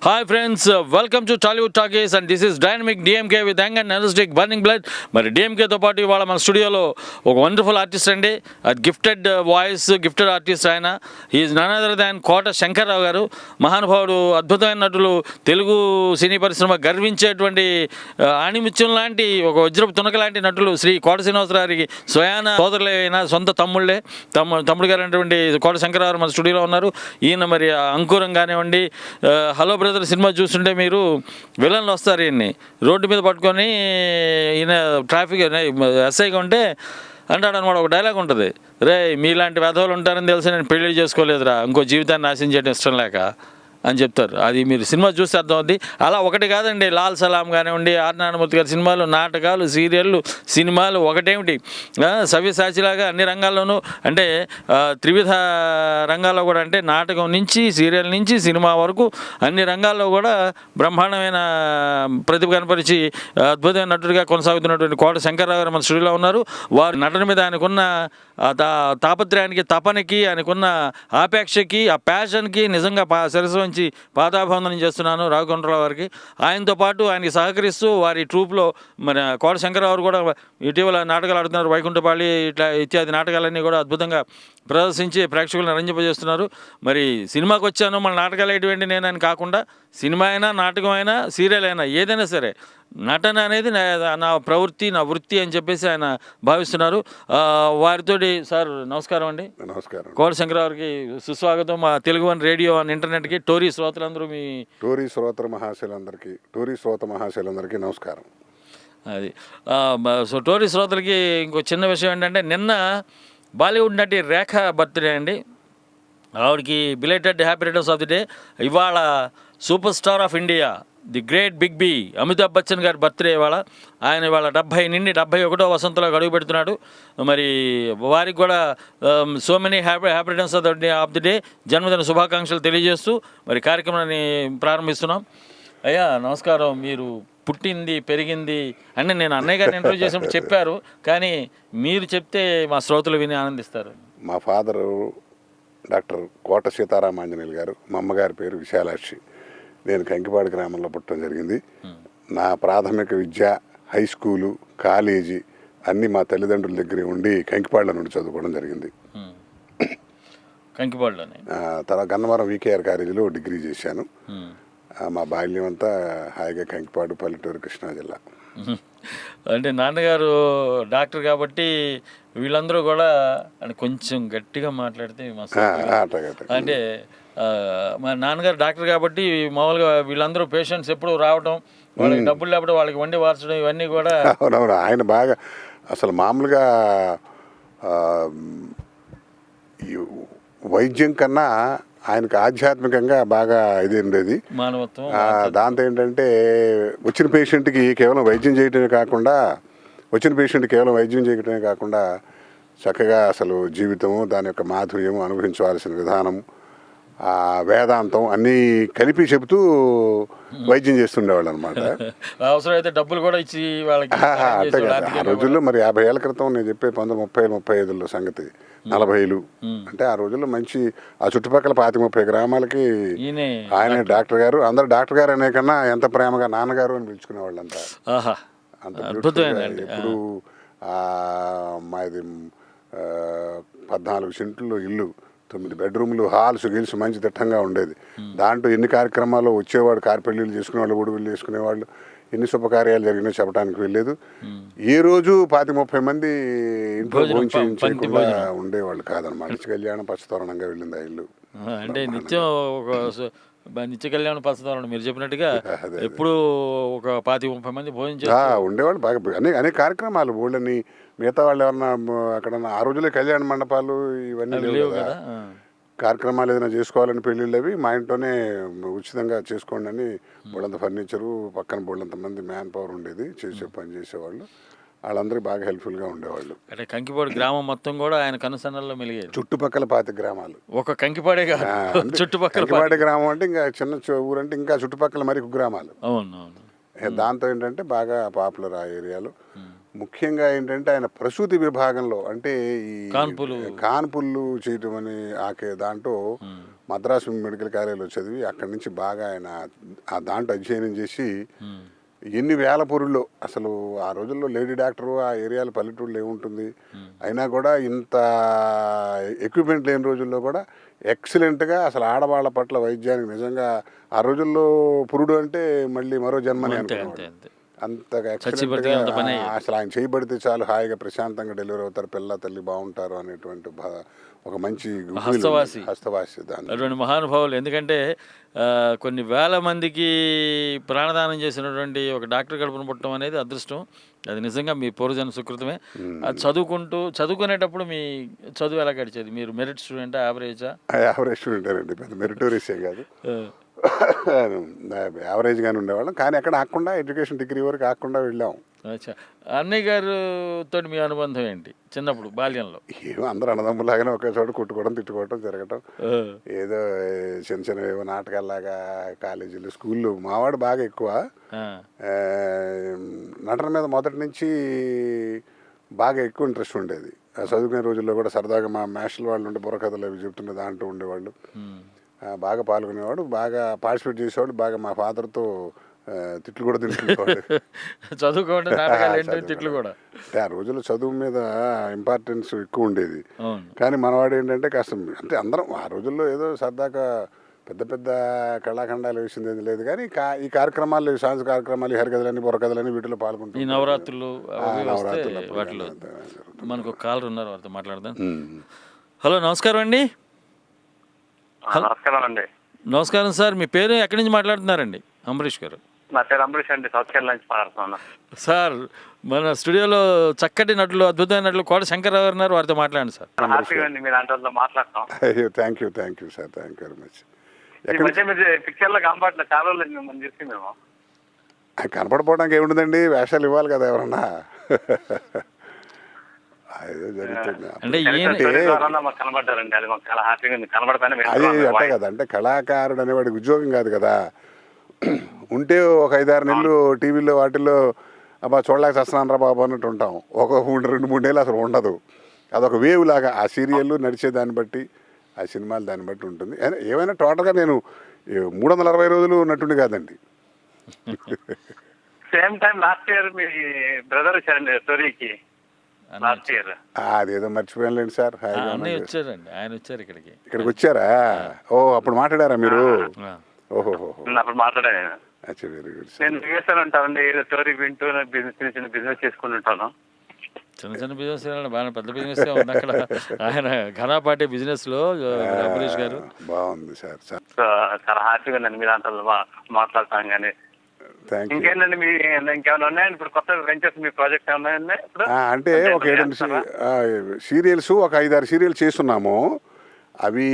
Hi friends, welcome to Tollywood talkies and this is dynamic DMK with young and energetic burning blood. మరి డిఎంకేతో పాటు ఇవాళ మన స్టూడియోలో ఒక వండర్ఫుల్ ఆర్టిస్ట్ అండి. గిఫ్టెడ్ వాయిస్, గిఫ్టెడ్ ఆర్టిస్ట్ ఆయన. హీఈస్ నన్ అదర్ దాన్ కోట శంకర్రావు గారు. మహానుభావుడు, అద్భుతమైన నటులు, తెలుగు సినీ పరిశ్రమ గర్వించేటువంటి ఆణిముత్యం లాంటి ఒక వజ్రపు తునక లాంటి నటులు శ్రీ కోట శ్రీనివాసరావుకి స్వయాన సోదరులే అయినా సొంత తమ్ముళ్ళే. తమ్ముడు గారు అనేటువంటి కోట శంకర్రావు మన స్టూడియోలో ఉన్నారు. ఈయన మరి అంకురం కానివ్వండి, హలో బ్రదర్ సినిమా చూస్తుంటే మీరు విలన్లు వస్తారు, ఈయన్ని రోడ్డు మీద పట్టుకొని ఈయన ట్రాఫిక్ ఎస్ఐగా ఉంటే అంటాడు అనమాట. ఒక డైలాగ్ ఉంటుంది, రే మీలాంటి వెధవలు ఉంటారని తెలిసి నేను పెళ్లి చేసుకోలేదురా, ఇంకో జీవితాన్ని నాశనం చేయడం ఇష్టం లేక అని చెప్తారు. అది మీరు సినిమా చూస్తే అర్థమవుద్ది. అలా ఒకటి కాదండి, లాల్ సలాం కానివ్వండి, ఆర్ నారాయణమూర్తి గారి సినిమాలు, నాటకాలు, సీరియళ్ళు, సినిమాలు ఒకటేమిటి, సవ్యసాచిలాగా అన్ని రంగాల్లోనూ, అంటే త్రివిధ రంగాల్లో కూడా, అంటే నాటకం నుంచి సీరియల్ నుంచి సినిమా వరకు అన్ని రంగాల్లో కూడా బ్రహ్మాండమైన ప్రతిభ కనపరిచి అద్భుతమైన నటుడిగా కొనసాగుతున్నటువంటి కోట శంకర్రావు గారు మన స్టూడియోలో ఉన్నారు. వారు నటన మీద ఆయనకున్న తాపత్రయానికి, తపనకి, ఆయనకున్న ఆపేక్షకి, ఆ ప్యాషన్కి నిజంగా శిరస్సు నుంచి పాదాభివందనం చేస్తున్నాను రాఘవేంద్రరావు గారికి. ఆయనతో పాటు ఆయనకి సహకరిస్తూ వారి ట్రూప్లో మన కోట శంకర్రావు కూడా ఇటీవల నాటకాలు ఆడుతున్నారు. వైకుంఠపాళి ఇట్లా ఇత్యాది నాటకాలన్నీ కూడా అద్భుతంగా ప్రదర్శించి ప్రేక్షకులను రంజింపజేస్తున్నారు. మరి సినిమాకి వచ్చాను, మన నాటకాలు ఎటువంటి నేనని కాకుండా సినిమా అయినా, నాటకం అయినా, సీరియల్ అయినా, ఏదైనా సరే నటన అనేది నా ప్రవృత్తి, నా వృత్తి అని చెప్పేసి ఆయన భావిస్తున్నారు. వారితోటి సార్ నమస్కారం అండి. నమస్కారం. కోట శంకర్రావుకి సుస్వాగతం. మా తెలుగు వన్ రేడియో అండ్ ఇంటర్నెట్కి, టోరీ శ్రోతలందరూ, మీ టోరీ శ్రోత మహాశయులందరికీ నమస్కారం. అది సో టోరీ శ్రోతలకి ఇంకో చిన్న విషయం ఏంటంటే, నిన్న బాలీవుడ్ నటి రేఖ బర్త్డే అండి. ఆవిడకి belated happy returns of the day. ఇవాళ super star of India, the great big B Amitabh Bachchan గారి బర్త్డే ఇవాళ. ఆయన ఇవాళ 70 నుండి 71వ వసంతంలోకి అడుగు పెడుతున్నాడు. మరి వారికి కూడా so many happy returns of the day జన్మదిన శుభాకాంక్షలు తెలియజేస్తూ మరి కార్యక్రమాన్ని ప్రారంభిస్తున్నాం. అయ్యా నమస్కారం. మీరు పుట్టింది, పెరిగింది అంటే నేను అన్నయ్య గారిని ఇంటర్వ్యూ చేసినప్పుడు చెప్పారు, కానీ మీరు చెప్తే మా శ్రోతలు విని ఆనందిస్తారు. మా ఫాదరు డాక్టర్ కోట సీతారామాంజనేయులు గారు, మా అమ్మగారి పేరు విశాలాక్షి. నేను కంకిపాడు గ్రామంలో పుట్టడం జరిగింది. నా ప్రాథమిక విద్య, హై స్కూలు, కాలేజీ అన్నీ మా తల్లిదండ్రుల దగ్గర ఉండి కంకిపాడులో నుండి చదువుకోవడం జరిగింది. కంకిపాడులోనే తర్వాత గన్నవరం వికేఆర్ కాలేజీలో డిగ్రీ చేశాను. మా బాల్యం అంతా హాయిగా కంకిపాడు, పల్లెటూరు, కృష్ణా జిల్లా. అంటే నాన్నగారు డాక్టర్ కాబట్టి వీళ్ళందరూ కూడా అంటే కొంచెం గట్టిగా మాట్లాడితే అంటే మా నాన్నగారు డాక్టర్ కాబట్టి మామూలుగా వీళ్ళందరూ పేషెంట్స్ ఎప్పుడు రావడం, వాళ్ళకి డబ్బులు లేకపోతే వాళ్ళకి వండి వార్చడం, ఇవన్నీ కూడా. అవునవును. ఆయన బాగా అసలు మామూలుగా వైద్యం కన్నా ఆయనకు ఆధ్యాత్మికంగా బాగా ఇది ఉండేది, మానవత్వం. దాంతో ఏంటంటే వచ్చిన పేషెంట్కి కేవలం వైద్యం చేయటమే కాకుండా చక్కగా అసలు జీవితము, దాని యొక్క మాధుర్యము, అనుభవించవలసిన విధానం, వేదాంతం అన్నీ కలిపి చెబుతూ వైద్యం చేస్తుండేవాళ్ళు అనమాట. అవసరమైతే డబ్బులు కూడా ఇచ్చి వాళ్ళకి. అంటే ఆ రోజుల్లో మరి 50 ఏళ్ళ క్రితం నేను చెప్పే 1930-35లో సంగతి, 40లు అంటే ఆ రోజుల్లో మంచి ఆ చుట్టుపక్కల 25-30 గ్రామాలకి ఆయన డాక్టర్ గారు. అందరు డాక్టర్ గారు అనే కన్నా ఎంత ప్రేమగా నాన్నగారు అని పిలుచుకునేవాళ్ళు అంతా. అంత ఎప్పుడు మాది 14 సెంట్లు ఇల్లు, 9 బెడ్రూమ్లు, హాల్స్ గిల్స్ మంచి దిట్టంగా ఉండేది. దాంట్లో ఎన్ని కార్యక్రమాలు వచ్చేవాడు, పెళ్ళిళ్ళు చేసుకునేవాళ్ళు, ఊడివిళ్ళు చేసుకునేవాళ్ళు, ఎన్ని శుభకార్యాలు జరిగినా చెప్పడానికి వెళ్ళలేదు. ఏ రోజు 25-30 మంది ఇంట్లో భోంచేయకుండా ఉండేవాళ్ళు కాదనమాట. నిత్య కళ్యాణం పచ్చతోరణంగా వెళ్ళింది ఆ ఇల్లు. అంటే నిత్యం నిత్య కళ్యాణం పచ్చతోరణం మీరు చెప్పినట్టుగా ఎప్పుడు ఒక 25-30 మంది భోజనం ఉండేవాళ్ళు. బాగా అనేక కార్యక్రమాలు ఊళ్ళని, మిగతా వాళ్ళు ఎవరన్నా అక్కడ ఆ రోజుల్లో కళ్యాణ మండపాలు ఇవన్నీ లేవు కదా. కార్యక్రమాలు ఏదైనా చేసుకోవాలని పెళ్ళిళ్ళు అవి మా ఇంట్లోనే ఉచితంగా చేసుకోండి అని బోళ్ళంత ఫర్నిచరు, పక్కన బోళ్ళంత మంది మ్యాన్ పవర్ ఉండేది, పని చేసేవాళ్ళు. వాళ్ళందరికీ బాగా హెల్ప్ఫుల్గా ఉండేవాళ్ళు. అంటే కంకిపాడు గ్రామం మొత్తం కూడా ఆయన కనుసన్నల్లో మెలిగేది. చుట్టుపక్కల 25 గ్రామాలు, ఒక కంకిపాడే కాదు, చుట్టుపక్కల కంకిపాడు గ్రామం అంటే ఇంకా చిన్న ఊరంటే ఇంకా చుట్టుపక్కల మరి గ్రామాలు. అవును. దాంతో ఏంటంటే బాగా పాపులర్ ఆ ఏరియాలో. ముఖ్యంగా ఏంటంటే ఆయన ప్రసూతి విభాగంలో, అంటే ఈ కాన్పులు చేయటం అని దాంట్లో మద్రాసు మెడికల్ కాలేజీలో చదివి అక్కడి నుంచి బాగా ఆయన ఆ దాంట్లో అధ్యయనం చేసి ఎన్ని వేల పొరుల్లో అసలు ఆ రోజుల్లో లేడీ డాక్టరు ఆ ఏరియాలో పల్లెటూళ్ళు ఏముంటుంది అయినా కూడా ఇంత ఎక్విప్మెంట్ లేని రోజుల్లో కూడా ఎక్సలెంట్గా అసలు ఆడవాళ్ళ పట్ల వైద్యానికి నిజంగా ఆ రోజుల్లో పురుడు అంటే మళ్ళీ మరో జన్మని అనుకున్నాడు. అంతగా ఎక్సలెంట్గా అసలు ఆయన చేయబడితే చాలు హాయిగా ప్రశాంతంగా డెలివరీ అవుతారు, పిల్ల తల్లి బాగుంటారు అనేటువంటి ఒక మంచి హస్తవాసి దాన్ని అటువంటి మహానుభావులు. ఎందుకంటే కొన్ని వేల మందికి ప్రాణదానం చేసినటువంటి ఒక డాక్టర్ కడుపును పుట్టడం అనేది అదృష్టం. అది నిజంగా మీ పూర్వజన సుకృతమే. అది చదువుకునేటప్పుడు మీ చదువు ఎలా గడిచేది? మీరు మెరిట్ స్టూడెంటా, యావరేజా? యావరేజ్ స్టూడెంట్ అండి, పెద్ద మెరిటోరియసే కాదు, యావరేజ్గానే ఉండేవాళ్ళం. కానీ అక్కడ ఆకుండా ఎడ్యుకేషన్ డిగ్రీ వరకు ఆకుండా వెళ్ళాం. అచ్చా, అన్నయ్య గారితో మీ అనుబంధం ఏంటి చిన్నప్పుడు బాల్యంలో? ఏమో అందరూ అన్నదమ్ములాగానే ఒకే చోట కొట్టుకోవడం తిట్టుకోవడం జరగటం, ఏదో చిన్న చిన్న ఏవో నాటకాల్లాగా కాలేజీలు స్కూళ్ళు. మావాడు బాగా ఎక్కువ నటన మీద మొదటి నుంచి బాగా ఎక్కువ ఇంట్రెస్ట్ ఉండేది. చదువుకునే రోజుల్లో కూడా సరదాగా మా మాస్టర్ల వాళ్ళు ఉండే బుర్రకథలు అవి చెప్తుండే దాంట్లో ఉండేవాళ్ళు, బాగా పాల్గొనేవాడు, బాగా పార్టిసిపేట్ చేసేవాడు. బాగా మా ఫాదర్తో తిట్లు కూడా తింటుండేవాడు. చదువుకోండి తిట్లు కూడా. అంటే ఆ రోజుల్లో చదువు మీద ఇంపార్టెన్స్ ఎక్కువ ఉండేది. కానీ మనవాడు ఏంటంటే కాస్త అంటే అందరం ఆ రోజుల్లో ఏదో సరదాగా పెద్ద పెద్ద కళాఖండాలు వేసింది ఏది లేదు. కానీ ఈ కార్యక్రమాలు, సాంస్కృతిక కార్యక్రమాలు, హరికథలని బుర్రకథలని వీటిలో పాల్గొంటాం. ఈ నవరాత్రులు వాటిలో మనకు ఒక కాలర్ ఉన్నారు, వారితో మాట్లాడదాం. హలో, నమస్కారం అండి. నమస్కారం అండి. నమస్కారం సార్, మీ పేరు ఎక్కడి నుంచి మాట్లాడుతున్నారండి? అంబరీష్ గారు. నా పేరు అంబరీష్ అండి, సౌత్ కేరళ నుంచి మాట్లాడుతున్నాను సార్. మన స్టూడియోలో చక్కటి నటులు, అద్భుతమైన నటులు కోట శంకర్రావు గారు ఉన్నారు, వారితో మాట్లాడండి సార్. హ్యాపీగా అండి మీరు అంటే మాట్లాడతాం. అయ్యో thank you sir, thank you very much. మీరు పిక్చర్లో కనపడలేదు, చాలా రోజులు మిమ్మల్ని చూసి మేము. కనపడపోవడానికి ఏముండదండి, వేషాలు ఇవ్వాలి కదా ఎవరన్నా. అదే జరుగుతుంది. అంటే కనబడ్డారండి, అది మాకు చాలా హ్యాపీగా ఉంది. కనబడతానే అది అంటే కదా, అంటే కళాకారుడు అనేవాడికి ఉద్యోగం కాదు కదా. ఉంటే ఒక 5-6 నెలలు టీవీలో వాటిల్లో అబ్బా చూడలేక చేస్తున్నాను రా బాబు అన్నట్టు ఉంటాం. ఒక 2-3 నెలలు అసలు ఉండదు. అదొక వేవ్ లాగా ఆ సీరియల్ నడిచే దాన్ని బట్టి, ఆ సినిమాలు దాన్ని బట్టి ఉంటుంది. ఏమైనా టోటల్గా నేను 360 రోజులు ఉన్నట్టుండి కాదండి. సేమ్ టైం లాస్ట్ ఇయర్ మీ బ్రదర్ వచ్చారండి స్టోరీకి. లాస్ట్ ఇయర్ అదేదో మర్చిపోయానులేండి సార్. వచ్చారండి, ఆయన వచ్చారు ఇక్కడికి వచ్చారా? ఓ అప్పుడు మాట్లాడారా మీరు? ఓహో, అప్పుడు మాట్లాడాను. Very good. నేను చేస్తాను ఉంటానండి, స్టోరీ వింటూ చిన్న బిజినెస్ చేసుకుని ఉంటాను. చిన్న బిజినెస్ బాగా పెద్ద బిజినెస్ ఉంది అక్కడ. ఆయన ఘనాపాటి బిజినెస్ లో అంబరీష్ గారు. బాగుంది సార్, చాలా హ్యాపీగా ఉందండి మీ దాంట్లో మాట్లాడతాం. కానీ ఇంకేంటండి మీ ఇంకేమైనా ఉన్నాయండి ఇప్పుడు కొత్త వెంచర్స్, మీ ప్రాజెక్ట్ ఏమైనా? అంటే ఒక 7 సీరియల్స్, ఒక 5-6 సీరియల్స్ చేస్తున్నాము. అవి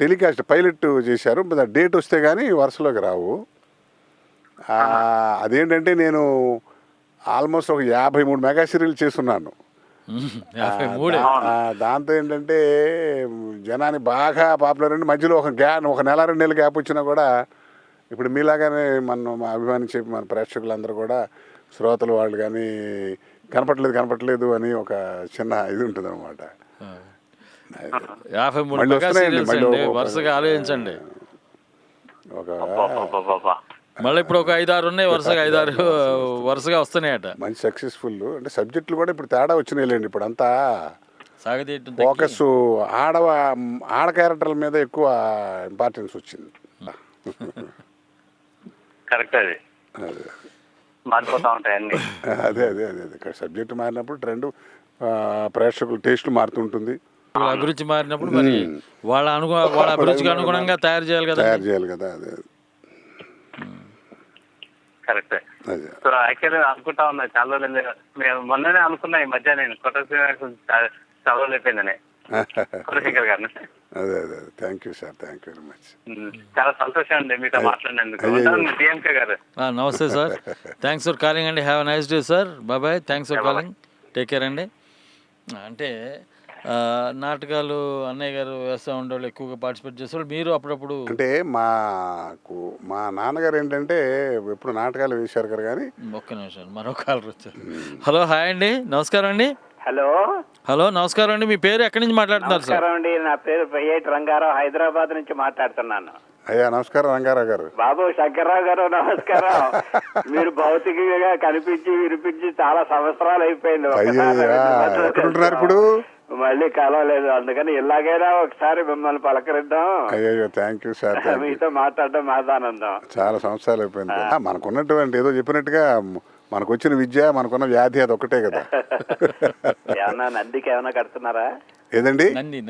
టెలికాస్ట్ పైలట్ చేశారు. డేట్ వస్తే కానీ వరుసలోకి రావు. అదేంటంటే నేను ఆల్మోస్ట్ ఒక 53 మెగా సీరియల్ చేస్తున్నాను. దాంతో ఏంటంటే జనాన్ని బాగా పాపులర్ అండి. మధ్యలో ఒక నెల 2 నెలల గ్యాప్ వచ్చినా కూడా ఇప్పుడు మీలాగానే మనం అభిమానించే మన ప్రేక్షకులందరూ కూడా, శ్రోతలు వాళ్ళు కానీ కనపట్లేదు అని ఒక చిన్న ఇది ఉంటుంది అనమాట. 53 వరుసగా ఆలోచించండి. మళ్ళీ ఇప్పుడు ఒక 5-6 ఉన్నాయి వరుసగా, 5-6 వరుసగా వస్తున్నాయట. మంచి సక్సెస్ఫుల్. అంటే సబ్జెక్టులు కూడా ఇప్పుడు తేడా వచ్చినాయిలేండి. ఇప్పుడు అంతా ఫోకస్ ఆడ క్యారెక్టర్ల మీద ఎక్కువ ఇంపార్టెన్స్ వచ్చింది. కరెక్ట్, అది మారిపోతా ఉంటాయి అన్ని. అదే సబ్జెక్ట్ మారినప్పుడు ట్రెండ్, ప్రేక్షకుల టేస్ట్ మారుతుంటుంది. అభిరుచి మారినప్పుడు మరి వాళ్ళ అభిరుచికి అనుగుణంగా తయారు చేయాలి కదా. అదే కరెక్టే. సో యాక్చువల్లీ అనుకుంటా ఉన్నా చాలా రోజులు, మేము మొన్ననే అనుకున్నా ఈ మధ్య నేను కొత్త చాలా రోజులు అయిపోయిందని కొట్టశంకర్ గారిని. అదే thank you sir, thank you very much. చాలా సంతోషం అండి మీతో మాట్లాడినందుకు. డిఎంకే గారు నమస్తే సార్, థ్యాంక్స్ ఫర్ కాలింగ్ అండి. Have a nice day sir, bye. Thanks for calling, take care అండి. అంటే నాటకాలు అన్నయ్య గారు వేస్తూ ఉండేవాళ్ళు, ఎక్కువగా పార్టిసిపేట్ చేసేవాళ్ళు. మీరు అప్పుడప్పుడు అంటే మా నాన్నగారు ఏంటంటే ఎప్పుడు నాటకాలు వేశారు కదా. కానీ ఒక్క నిమిషం, మరో కాలర్ వచ్చారు. హలో, హాయ్ అండి, నమస్కారం అండి. హలో హలో, నమస్కారం అండి. మీ పేరు ఎక్కడి నుంచి మాట్లాడుతున్నారు సార్? నమస్కారం అండి, నా పేరు పయ్యేటి రంగారావు, హైదరాబాద్ నుంచి మాట్లాడుతున్నాను. అయ్యా నమస్కారం రంగారావు గారు. బాబు శంకర్రావు గారు నమస్కారం. మీరు భౌతికంగా కనిపించి వినిపించి చాలా సంవత్సరాలు అయిపోయింది. ఎక్కడుంటున్నారు ఇప్పుడు? మళ్ళీ కలవలేదు, అందుకని ఇలాగైనా ఒకసారి మిమ్మల్ని పలకరిద్దాం. అయ్యో థ్యాంక్ యూ సార్. మీతో మాట్లాడడం మాదానందం. చాలా సంవత్సరాలు అయిపోయింది. మనకున్నటువంటి ఏదో చెప్పినట్టుగా మనకు వచ్చిన విద్య, మనకున్న వ్యాధి అది ఒకటే కదా. ఏమన్నా నందికి ఏమన్నా కడుతున్నారా? ఏదండి?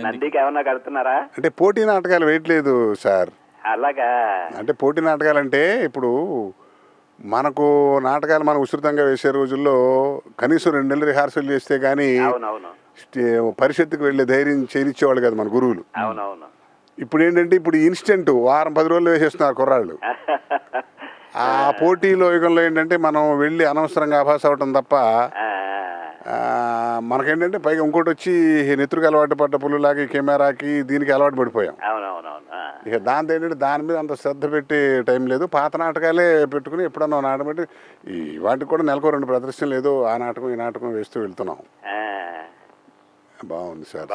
నందికి ఏమన్నా కడుతున్నారా? అంటే పోటీ నాటకాలు వేయట్లేదు సార్. అలాగా? అంటే పోటీ నాటకాలు అంటే ఇప్పుడు మనకు నాటకాలు మనం విస్తృతంగా వేసే రోజుల్లో కనీసం 2 నెలలు రిహార్సల్ చేస్తే కానీ అవునవును, పరిషత్తుకు వెళ్ళే ధైర్యం చేయనిచ్చేవాళ్ళు కదా మన గురువులు. అవునవును. ఇప్పుడు ఏంటంటే ఇప్పుడు ఇన్స్టెంట్ వారం 10 రోజులు వేసేస్తున్నారు కుర్రాళ్ళు. ఆ పోటీలో యుగంలో ఏంటంటే మనం వెళ్ళి అనవసరంగా ఆభాస అవటం తప్ప మనకేంటంటే పైగా ఇంకోటి వచ్చి నెత్తురుకు అలవాటు పడ్డ పుల్లులాగా కెమెరాకి దీనికి అలవాటు పడిపోయాం. ఇక దాంతో ఏంటంటే దాని మీద అంత శ్రద్ధ పెట్టే టైం లేదు. పాత నాటకాలే పెట్టుకుని ఎప్పుడన్నా నాటకం పెట్టి ఈ వాటికి కూడా నెలకు 2 ప్రదర్శనలు ఏదో ఆ నాటకం ఈ నాటకం వేస్తూ వెళ్తున్నాం. బాగుంది సార్.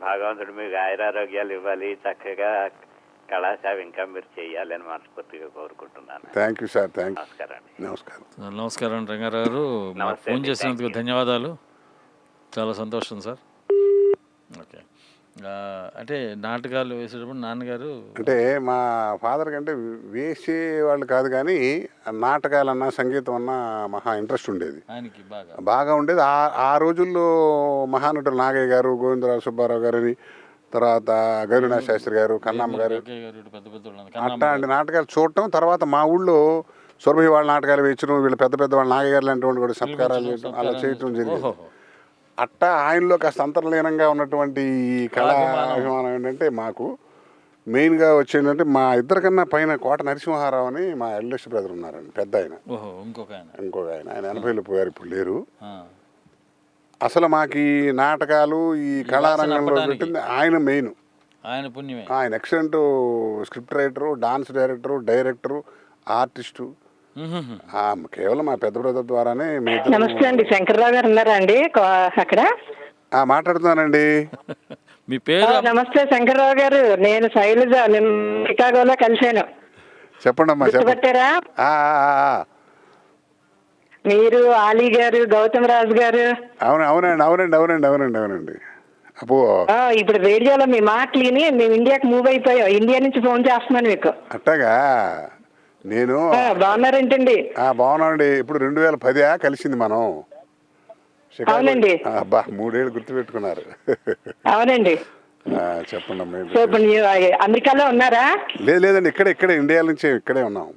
భగవంతుడు మీకు ఆయురారోగ్యాలు ఇవ్వాలి, చక్కగా కళాశాల ఇంకా మీరు చేయాలని మనస్ఫూర్తిగా కోరుకుంటున్నాను. Thank you sir. థ్యాంక్ నమస్కారం. నమస్కారం. నమస్కారం రంగారావు గారు. ఫోన్ చేసినందుకు ధన్యవాదాలు. చాలా సంతోషం సార్. ఓకే, అంటే నాటకాలు వేసేటప్పుడు నాన్నగారు అంటే మా ఫాదర్ కంటే వేసేవాళ్ళు కాదు కానీ నాటకాలన్నా సంగీతం అన్నా మహా ఇంట్రెస్ట్ ఉండేది. ఆయనకి బాగా ఉండేది. ఆ రోజుల్లో మహానటులు నాగయ్య గారు, గోవిందరావు సుబ్బారావు గారిని, తర్వాత గౌరీనాథ శాస్త్రి గారు, కన్నమ్మ గారు, అట్లాంటి నాటకాలు చూడటం. తర్వాత మా ఊళ్ళో సురభి వాళ్ళ నాటకాలు వేయించడం, వీళ్ళు పెద్ద పెద్ద వాళ్ళ నాగయ్య గారు లాంటి వాళ్ళు కూడా సత్కారాలు చేయడం అలా చేయటం జరిగింది. అట్టా ఆయనలో కాస్త అంతర్లీనంగా ఉన్నటువంటి ఈ కళా అభిమానం ఏంటంటే మాకు మెయిన్గా వచ్చేంటంటే మా ఇద్దరికన్నా పైన కోట నరసింహారావు అని మా ఎల్డెస్ట్ బ్రదర్ ఉన్నారండి, పెద్ద ఆయన. ఇంకొక ఆయన 80లో పోయారు, ఇప్పుడు లేరు. అసలు మాకు ఈ నాటకాలు ఈ కళారంగంలో పెట్టింది ఆయన మెయిన్. ఆయన excellent script writer, dance director, artist. కేవలం మా పెద్ద బ్రదర్ ద్వారానే. నమస్తే అండి, శంకర్రావు గారు ఉన్నారా అండి అక్కడ? మాట్లాడుతున్నానండి. మీ పేరు? నమస్తే శంకర్రావు గారు, నేను శైలజ, నేను చికాగోలో కలిశాను. చెప్పండి అమ్మా. గుర్తుపట్టారా? మీరు ఆలీ గారు, గౌతమ్ రాజు గారు. అవునండి. అబ్బో, ఇప్పుడు రేడియోలో మీ మాటలు విని మేము ఇండియాకి మూవ్ అయిపోయాం. ఇండియా నుంచి ఫోన్ చేస్తున్నాను మీకు. అట్టగా నేను బాగున్నారేంటండి? బాగున్నానండి. ఇప్పుడు 2010 కలిసింది మనం. అవునండి. అబ్బా, 3 ఏళ్ళు గుర్తు పెట్టుకున్నారు. అవునండి. చెప్పండి అమ్మా. ఇప్పుడు అమెరికాలో ఉన్నారా? లేదండి, ఇక్కడే ఇండియా నుంచి ఇక్కడే ఉన్నాం,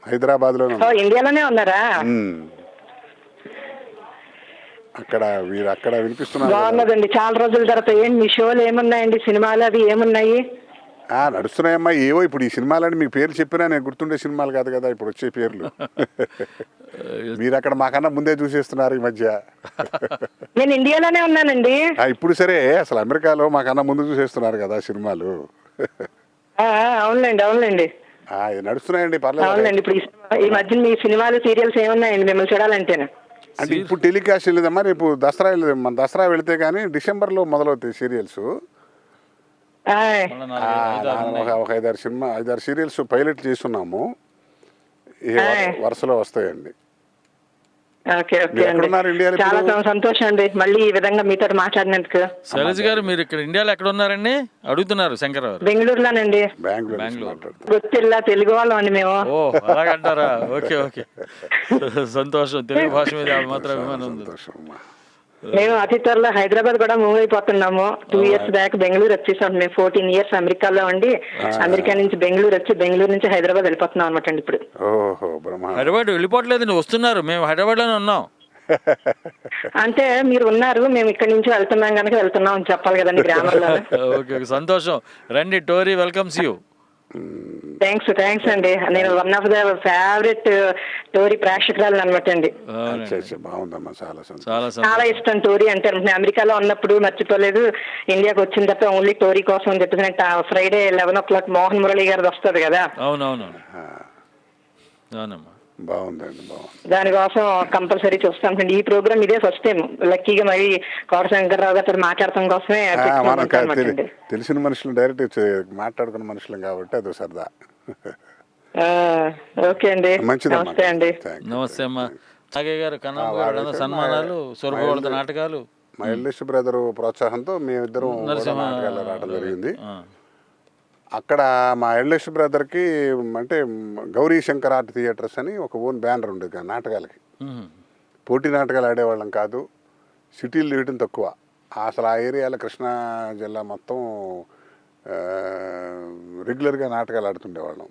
హైదరాబాద్ లో. ఇండియాలోనే ఉన్నారా? అక్కడ వినిపిస్తున్నారు. బాగున్నదండి. చాలా రోజుల తర్వాత ఏంటి మీ షోలు ఏమున్నాయండి, సినిమాలు అవి ఏమున్నాయి? నడుస్తున్నాయమ్మా. ఏవో ఇప్పుడు ఈ సినిమాలని మీకు పేర్లు చెప్పినా నేను గుర్తుండే సినిమాలు కాదు కదా ఇప్పుడు వచ్చే పేర్లు. మీరు అక్కడ మాకన్నా ముందే చూసేస్తున్నారు ఈ మధ్య. నేను ఇండియాలోనే ఉన్నానండి. ఇప్పుడు సరే, అసలు అమెరికాలో మాకన్నా ముందు చూసేస్తున్నారు కదా సినిమాలు. అవునండి. నడుస్తున్నాయండి, పర్లేదు. అవునండి. ఇప్పుడు ఈ మధ్య మీ సినిమాలు సీరియల్స్ ఏమున్నాయండి మిమ్మల్ని చూడాలంటేనే? అంటే ఇప్పుడు టెలికాస్ట్ లేదమ్మా. రేపు దసరా వెళ్ళదు. మన దసరా వెళితే కానీ డిసెంబర్లో మొదలవుతాయి సీరియల్స్. ఒక 5-6 సీరియల్స్ పైలట్ చేస్తున్నాము, వరుసలో వస్తాయండి. చాలా సంతోషం అండి మళ్ళీ ఈ విధంగా మీతో మాట్లాడినందుకు. శైలజ గారు, మీరు ఇక్కడ ఇండియాలో ఎక్కడ ఉన్నారండి అడుగుతున్నారు శంకర్ గారు? బెంగళూరులోనండి. బెంగళూరు గుర్తిల్లా తెలుగు వాళ్ళం అండి మేము. అలాగంటారా? ఓకే. సంతోషం. తెలుగు భాష మీద మాత్రం అభిమానం ఉంది. మేము అతి త్వరలో హైదరాబాద్ కూడా మూవ్ అయిపోతున్నాము. 2 years బ్యాక్ బెంగళూరు వచ్చేసాం. మేము 14 years అమెరికాలో ఉండి అమెరికా నుంచి బెంగళూరు వచ్చి బెంగళూరు నుంచి హైదరాబాద్ వెళ్ళిపోతున్నాం అనమాట అండి. ఇప్పుడు హైదరాబాద్ వెళ్ళిపోవట్లేదు, వస్తున్నారు. మేము హైదరాబాద్ లోనే ఉన్నాం. అంటే మీరు ఉన్నారు, మేము ఇక్కడ నుంచి వెళ్తున్నాం కనుక వెళ్తున్నాం అని చెప్పాలి కదండి గ్రామంలో. ఓకే, సంతోషం. రండి, టోరీ వెల్కమ్స్ యూ. థ్యాంక్స్ అండి. నేను one of the favourite Tori ప్రేక్షకురాలు అనమాట అండి. చాలా ఇష్టం టోరీ అంటే. అమెరికాలో ఉన్నప్పుడు మర్చిపోలేదు, ఇండియాకి వచ్చిన తర్వాత ఓన్లీ టోరీ కోసం అని చెప్పేసి ఫ్రైడే 11 o'clock మోహన్ మురళి గారిది వస్తుంది కదా. అవునవును. అవునమ్మా. బాగుందండి, బాగుంది. దానికోసం కంపల్సరీ చూస్తాం. ఈ ప్రోగ్రామ్ ఇదే ఫస్ట్ టైం. లక్కీగా మరి కోట శంకర్రావు గారితో మాట్లాడటం కోసమే మనం పెట్టుకున్నాం. తెలిసిన మనుషులు డైరెక్ట్ మాట్లాడుకున్న మనుషులం కాబట్టి అదో సరదా. ఓకే అండి, మంచిదమ్మా. నమస్తే అండి. నమస్తే అమ్మా. నాగయ్య గారు, కన్నమ్మ గారు సన్మానాలు, స్వర్గవర్ధ నాటకాలు. మా ఎల్డెస్ట్ బ్రదరు ప్రోత్సాహంతో మేమిద్దరం నాటకాలు రావడం జరిగింది. అక్కడ మా ఎల్డెస్ట్ బ్రదర్కి అంటే గౌరీ శంకర్ ఆర్ట్ థియేటర్స్ అని ఒక ఓన్ బ్యానర్ ఉండేది నాటకాలకి. పోటీ నాటకాలు ఆడేవాళ్ళం కాదు, సిటీలు తీయటం తక్కువ. అసలు ఆ ఏరియాలో కృష్ణా జిల్లా మొత్తం రెగ్యులర్గా నాటకాలు ఆడుతుండేవాళ్ళం.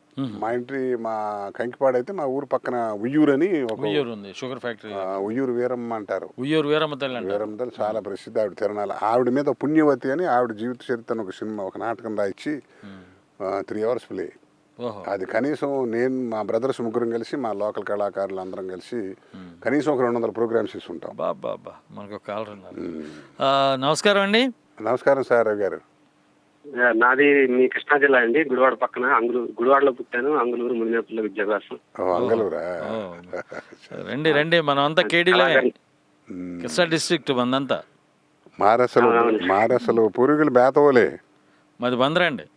మా కంకిపాడు అయితే మా ఊరు పక్కన ఉయ్యూరు అని ఒక ఉయ్యూరు ఉంది, షుగర్ ఫ్యాక్టరీ. ఉయ్యూరు వీరమ్మ అంటారు. ఉయ్యూరు వీరమ్మ తల్లి. వీరమ్మ తల్లి చాలా ప్రసిద్ధి. ఆవిడ తిరణాల ఆవిడ మీద పుణ్యవతి అని ఆవిడ జీవిత చరిత్ర ఒక సినిమా, ఒక నాటకం రాయించి 3 hours ప్లే. అది కనీసం నేను మా బ్రదర్స్ ముగ్గురం కలిసి, మా లోకల్ కళాకారులు అందరం కలిసి కనీసం ఒక 200 ప్రోగ్రామ్స్ ఇస్తుంటాం. బాబా, మనకు ఒక కాలర్ ఉన్నారు. నమస్కారం అండి. నమస్కారం సార్ రవి గారు. నాది మీ కృష్ణా జిల్లా అండి, గుడివాడ పక్కన. గుడివాడలో పుట్టాను, అంగులూరు మునినేపల్లిలో విద్యాభ్యాసం. అంగలూరా? రండి రండి, మనం అంతా కేడీలో, కృష్ణా డిస్ట్రిక్ట్ మందంతా. మారసలు పూర్వీకులు బేతవోలే, మాది బందరండి.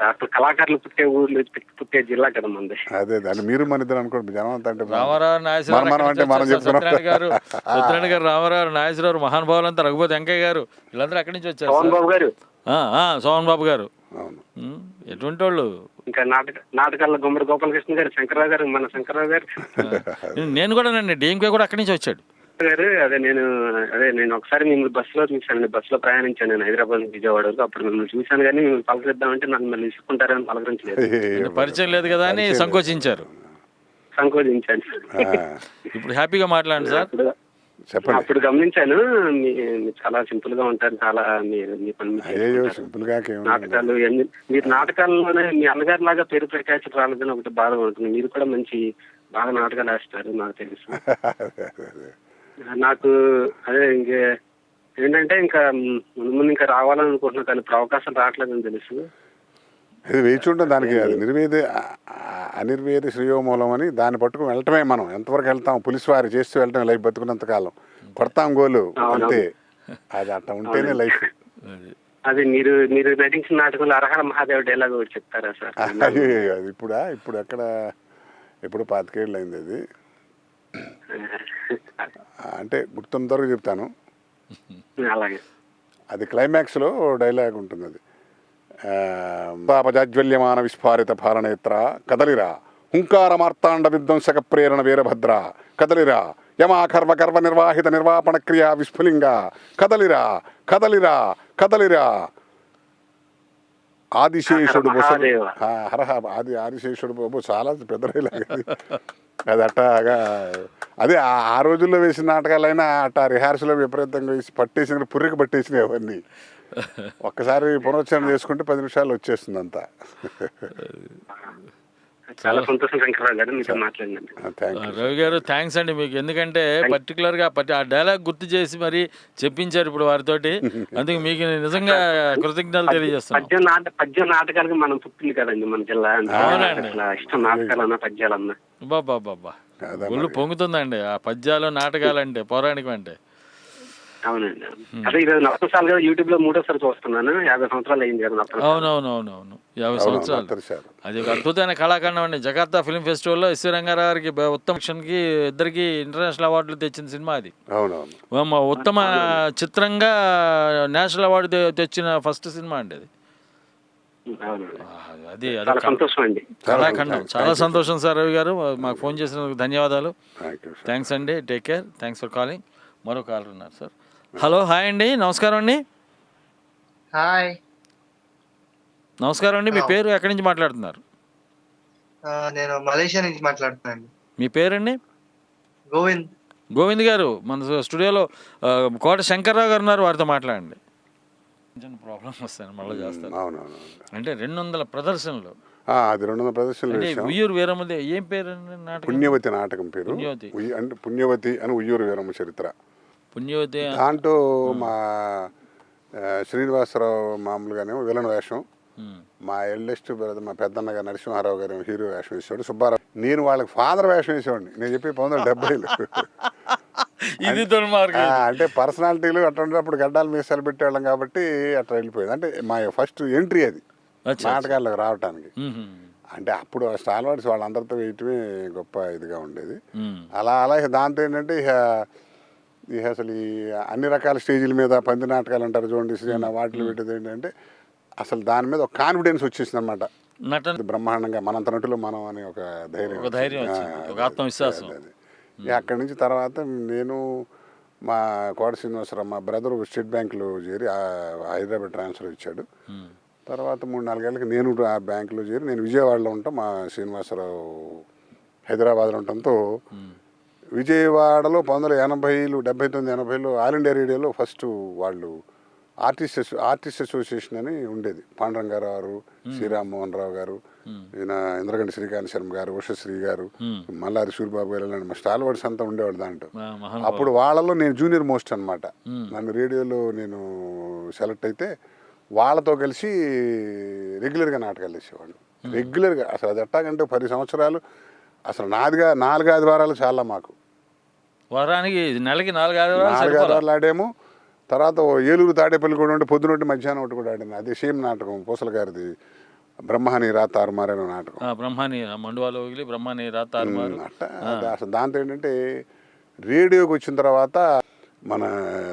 అప్పుడు కళాకారులు పుట్టే ఊర్లు, పుట్టే జిల్లా కదా మంది. అదే దాన్ని మీరు మన ఇద్దరు అనుకోండి. జనం అంటే రామారావు నాగేశ్వరరావు గారు, సత్యనారాయణ గారు, రామారావు నాగేశ్వరరావు, మహానుభావులు అంతా, రఘుపతి వెంకయ్య గారు, వీళ్ళందరూ అక్కడి నుంచి వచ్చారు. పవన్ బాబు గారు, సోమన్ బాబు గారు, ఎటువంటి వాళ్ళు. ఇంకా నాటకాల్లో గుమ్మడి గోపాలకృష్ణ గారు, శంకర్రావు గారు, మన శంకర్రావు గారు. నేను కూడా నండి, డిఎంకే కూడా అక్కడి నుంచి వచ్చాడు గారు. నేను ఒకసారి మిమ్మల్ని బస్సులో చూశానండి. బస్సులో ప్రయాణించాను నేను హైదరాబాద్ నుంచి విజయవాడ వరకు. అప్పుడు మిమ్మల్ని చూశాను, కానీ మిమ్మల్ని పలకరిద్దామంటే నన్ను మళ్ళీ ఇసుకుంటారని పలకరించలేదు. పరిచయం లేదు కదా అని సంకోచించాను. ఇప్పుడు హ్యాపీగా మాట్లాడండి సార్. చెప్పండి. అప్పుడు గమనించాను, చాలా సింపుల్ గా ఉంటారు, చాలా మీ పని నాటకాలు. మీరు నాటకాల్లోనే మీ అన్నగారి లాగా పేరు ప్రఖ్యాతి రాలేదని ఒకటి బాధ ఉంటుంది. మీరు కూడా బాగా నాటకాలు వేస్తారు, నాకు తెలుసు. నాకు అదే ఏంటంటే ఇంకా ముందు ఇంకా రావాలని అనుకుంటున్నా, కానీ ఇప్పుడు అవకాశం రావట్లేదని తెలుసు. అది వేచి ఉంటుంది దానికి. అది అనిర్వేది శ్రేయోమూలం అని దాన్ని పట్టుకుని వెళ్ళటమే. మనం ఎంతవరకు వెళ్తాం, పులిస్ వారి చేస్తూ వెళ్ళటమే లైఫ్ బతుకున్నంతకాలం. కొడతాం గోలు అంతే. అది అట్లా ఉంటేనే లైఫ్. అది మీరు నటించిన నాటకంలో అరహర మహాదేవ్ డైలాగ్ ఒకటి చెప్తారా సార్? అది ఇప్పుడు ఎక్కడ, ఎప్పుడు 25 ఏళ్ళు అయింది అది. అంటే గుర్తున్న వరకు చెప్తాను. అలాగే. అది క్లైమాక్స్లో డైలాగ్ ఉంటుంది. అది పాపజాజ్వల్యమాన విస్ఫారిత భారనేత్ర కదలిరా, హుంకార మార్తాండ విధ్వంసక ప్రేరణ వీరభద్ర కదలిరా, యమాకర్వ కర్వ నిర్వాహిత నిర్వాపణ క్రియా విస్ఫులింగ కదలిరా కదలిరా కదలిరా, ఆదిశేషుడు ఆదిశేషుడు బాబు చాలా పెద్ద డైలాగ్ అది. అట్టాగా అదే ఆ రోజుల్లో వేసిన నాటకాలైనా అట్టా రిహార్సల్ విపరీతంగా వేసి పట్టేసిన పుర్రికి పట్టేసినాయి అవన్నీ. ఒక్కసారి పునరుచ్చారణ చేసుకుంటే 10 నిమిషాలు వచ్చేస్తుంది అంతా. చాలా సంతోషం శంకర్రావు గారు, మీతో మాట్లాడినండి. రవి గారు థ్యాంక్స్ అండి మీకు. ఎందుకంటే పర్టికులర్గా ఆ డైలాగ్ గుర్తు చేసి మరి చెప్పించారు ఇప్పుడు వారితోటి. అందుకు మీకు నిజంగా కృతజ్ఞతలు తెలియజేస్తాను. పద్యం నాటకాలకి మనం పుట్టింది కదండి మన జిల్లా. ఇష్టం నాటకాలన్నా పద్యాలన్నా. బాబా ఒళ్ళు పొంగుతుందండి ఆ పద్యాలు నాటకాలంటే, పౌరాణికం అంటే. అవునండి. అదే ఈరోజు 40 సార్లు యూట్యూబ్ లో 3వ చూస్తున్నాను. 50 సంవత్సరాలు అయింది కదా. అవునవును 50 సంవత్సరాలు. అది ఒక అద్భుతమైన కళాఖండం అండి. జకార్తా ఫిల్మ్ ఫెస్టివల్లో ఎస్వి రంగారావు గారికి ఉత్తమ కి ఇద్దరికి ఇంటర్నేషనల్ అవార్డులు తెచ్చిన సినిమా అది. ఉత్తమ చిత్రంగా నేషనల్ అవార్డు తెచ్చిన ఫస్ట్ సినిమా అండి అది. అది కళాఖండం. చాలా సంతోషం సార్ రవి గారు, మాకు ఫోన్ చేసినందుకు ధన్యవాదాలు. థ్యాంక్స్ అండి, take care, thanks for calling. మరో కాలర్ ఉన్నారు సార్. హలో, హాయ్ అండి, నమస్కారం అండి. హాయ్, నమస్కారం అండి. మీ పేరు, ఎక్కడి నుంచి మాట్లాడుతున్నారు? నేను మలేషియా నుంచి మాట్లాడుతున్నాను. మీ పేరండి? గోవింద్. గోవింద్ గారు, మన స్టూడియోలో కోట శంకర్రావు గారు ఉన్నారు, వారితో మాట్లాడండి. ప్రాబ్లం వస్తాను, మళ్ళీ చేస్తాను. అంటే 200 ప్రదర్శనలు. అది 200 ప్రదర్శనలు. ఉయ్యూరు వీరమ్మ ఏం పేరు? పుణ్యవతి నాటకం పేరు. అంటే పుణ్యవతి అని ఉయ్యూరు వీరమ్మ చరిత్ర. పుణ్యవతి దాంట్లో మా శ్రీనివాసరావు మామూలుగానే విలన్ వేషం, మా ఎల్డెస్ట్ బ్రదర్ మా పెద్దన్న గారు నరసింహారావు గారు హీరో వేషం వేసేవాడు. సుబ్బారావు నేను వాళ్ళకి ఫాదర్ వేషం వేసేవాడిని. నేను చెప్పి 1970లో. ఇది దుర్మార్గం. అంటే పర్సనాలిటీలు అట్లా ఉండేటప్పుడు గడ్డాలు మీసాలు పెట్టేవాళ్ళం కాబట్టి అట్లా వెళ్ళిపోయింది. అంటే మా ఫస్ట్ ఎంట్రీ అది నాటకాల్లోకి రావటానికి. అంటే అప్పుడు స్టాల్వర్డ్స్ వాళ్ళందరితో వేయటమే గొప్ప ఇదిగా ఉండేది. అలా అలా దాంతో ఏంటంటే ఇక అసలు ఈ అన్ని రకాల స్టేజీల మీద పంది నాటకాలు అంటారు చూడండి, శ్రీనా వాటిలో పెట్టేది ఏంటంటే అసలు దాని మీద ఒక కాన్ఫిడెన్స్ వచ్చేసింది అనమాట. బ్రహ్మాండంగా మనంత నటులు మనం అని ఒక ధైర్యం, ఒక ఆత్మవిశ్వాసం. అక్కడి నుంచి తర్వాత నేను మా కోట శ్రీనివాసరావు మా బ్రదర్ స్టేట్ బ్యాంకులో చేరి హైదరాబాద్ ట్రాన్స్ఫర్ ఇచ్చాడు. తర్వాత 3-4 ఏళ్ళకి నేను ఆ బ్యాంకులో చేరి నేను విజయవాడలో ఉంటాం. మా శ్రీనివాసరావు హైదరాబాద్లో ఉండటంతో విజయవాడలో 1980, 79, 80లో ఆల్ ఇండియా రేడియోలో ఫస్ట్ వాళ్ళు ఆర్టిస్ట్ అసోసియేషన్ అని ఉండేది. పాండురంగారావు గారు, శ్రీరామ్మోహన్ రావు గారు, ఈయన ఇంద్రగంటి శ్రీకాంత్ శర్మ గారు, ఉషశ్రీ గారు, మల్లారి సూరిబాబు గారు, మా స్టాల్వర్డ్స్ అంతా ఉండేవాడు దాంట్లో. అప్పుడు వాళ్ళలో నేను జూనియర్ మోస్ట్ అనమాట. నన్ను రేడియోలో నేను సెలెక్ట్ అయితే వాళ్ళతో కలిసి రెగ్యులర్గా నాటకాలు వేసేవాళ్ళు. రెగ్యులర్గా అసలు అది ఎట్టాగంటే 10 సంవత్సరాలు అసలు 4 ఆదివారాలు చాలా మాకు. వారానికి నెలకి 4 ఆదివారాలు ఆడాము. తర్వాత ఏలూరు తాడేపల్లి కూడా ఉంటే పొద్దునొట్టి మధ్యాహ్నం ఒకటి కూడా ఆడింది. అది సేమ్ నాటకం పూసల గారిది బ్రహ్మాని రాతారుమారు అనే నాటకం. బ్రహ్మాని మండువాలో బ్రహ్మాని రాతారుమారు. అసలు దాంతో ఏంటంటే రేడియోకి వచ్చిన తర్వాత మన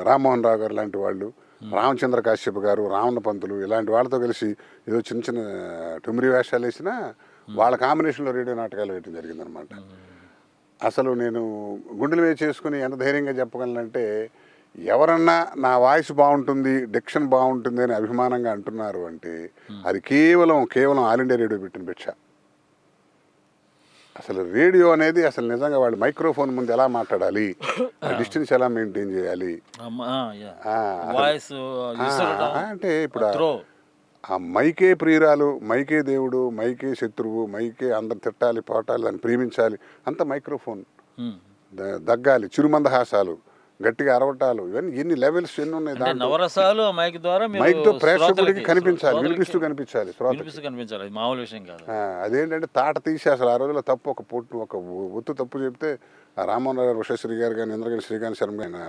రామ్మోహన్ రావు గారు లాంటి వాళ్ళు, రామచంద్ర కాశ్యప్ గారు, రావణ పంతులు ఇలాంటి వాళ్ళతో కలిసి ఏదో చిన్న చిన్న టుమిరి వేషాలు వేసినా వాళ్ళ కాంబినేషన్లో రేడియో నాటకాలు వేయడం జరిగిందనమాట. అసలు నేను గుండెలు వేసి చేసుకుని ఎంత ధైర్యంగా చెప్పగలనంటే ఎవరన్నా నా వాయిస్ బాగుంటుంది, డిక్షన్ బాగుంటుంది అని అభిమానంగా అంటున్నారు అంటే అది కేవలం ఆల్ ఇండియా రేడియో పెట్టిన భిక్ష. అసలు రేడియో అనేది అసలు నిజంగా వాళ్ళు మైక్రోఫోన్ ముందు ఎలా మాట్లాడాలి, డిస్టెన్స్ ఎలా మెయింటైన్ చేయాలి, అంటే ఇప్పుడు ఆ మైకే ప్రియురాలు, మైకే దేవుడు, మైకే శత్రువు, మైకే అందరు తిట్టాలి, పోటాలి, దాన్ని ప్రేమించాలి, అంత మైక్రోఫోన్. దగ్గాలి, చిరుమందహాసాలు, గట్టిగా అరవటాలు, ఇవన్నీ ఎన్ని లెవెల్స్ ఎన్ని ఉన్నాయి. నవరసాలు మైక్ ద్వారా మైక్తో ప్రేక్షకుడికి కనిపించాలి, వినిపిస్తూ కనిపించాలి. మామూలు విషయం కాదు. అదేంటంటే తాట తీసి అసలు ఆ రోజుల్లో తప్పు ఒక ఒత్తు తప్పు చెప్తే రామ్మోహన్ రావు గారు, ఉషశ్రీ గారు కానీ, ఇంద్రగంటి శ్రీకాంత్ శర్మ కానీ,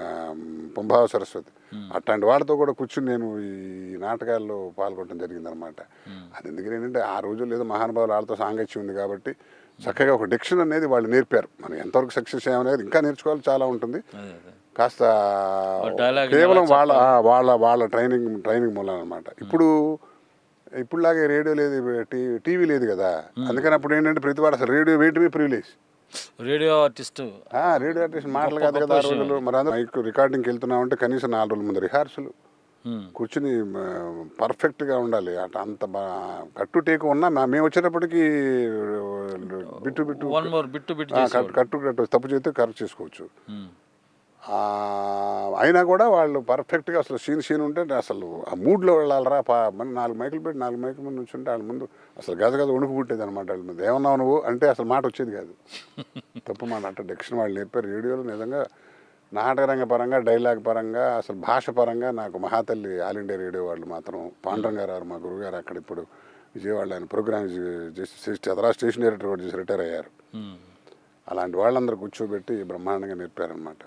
పుంభావ సరస్వతి అట్లాంటి వాళ్ళతో కూడా కూర్చుని నేను ఈ నాటకాల్లో పాల్గొనడం జరిగిందనమాట. అది ఎందుకని ఏంటంటే ఆ రోజుల్లో ఏదో మహానుభావులు వాళ్ళతో సాంగత్యం ఉంది కాబట్టి చక్కగా ఒక డిక్షన్ అనేది వాళ్ళు నేర్పారు. మనం ఎంతవరకు సక్సెస్ అయ్యామనేది ఇంకా నేర్చుకోవాలి, చాలా ఉంటుంది. కాస్త కేవలం వాళ్ళ ట్రైనింగ్ మూలం అనమాట. ఇప్పుడులాగే రేడియో లేదు, టీవీ లేదు కదా. అందుకని అప్పుడు ఏంటంటే ప్రతి వాడు అసలు రేడియో వేయటమే ప్రివిలేజ్. రేడియో ఆర్టిస్ట్ మాటలు కాదు కదా ఆ రోజులు. మరి అందరూ మైక్ రికార్డింగ్కి వెళ్తున్నామంటే కనీసం 4 రోజుల ముందు రిహార్సల్ కూర్చుని పర్ఫెక్ట్గా ఉండాలి. అట్లా అంత కట్టు టేకు ఉన్నా మేము వచ్చేటప్పటికి కట్టు తప్పు చేస్తే కరెక్ట్ చేసుకోవచ్చు. అయినా కూడా వాళ్ళు పర్ఫెక్ట్గా అసలు సీన్ ఉంటే అసలు ఆ మూడ్లో వెళ్ళాలరా. మన 4 మైకులు పెట్టి 4 మైకుల ముందు నుంచుంటే వాళ్ళ ముందు అసలు గజ వణుకు పుట్టేది అనమాట. వాళ్ళ ముందు ఏమన్నావు నువ్వు అంటే అసలు మాట వచ్చేది కాదు. తప్పు మాట అంటే డిక్షన్ వాళ్ళు నేర్పారు. రేడియోలో నిజంగా నాటకరంగ పరంగా, డైలాగ్ పరంగా, అసలు భాష పరంగా నాకు మహాతల్లి ఆల్ ఇండియా రేడియో వాళ్ళు మాత్రం. పాండురంగారావు మా గురుగారు అక్కడ ఇప్పుడు విజయవాడలో ఆయన ప్రోగ్రామ్ చేసి చదరా స్టేషన్ డైరెక్టర్ కూడా చేసి రిటైర్ అయ్యారు. అలాంటి వాళ్ళందరూ కూర్చోబెట్టి బ్రహ్మాండంగా నేర్పారనమాట.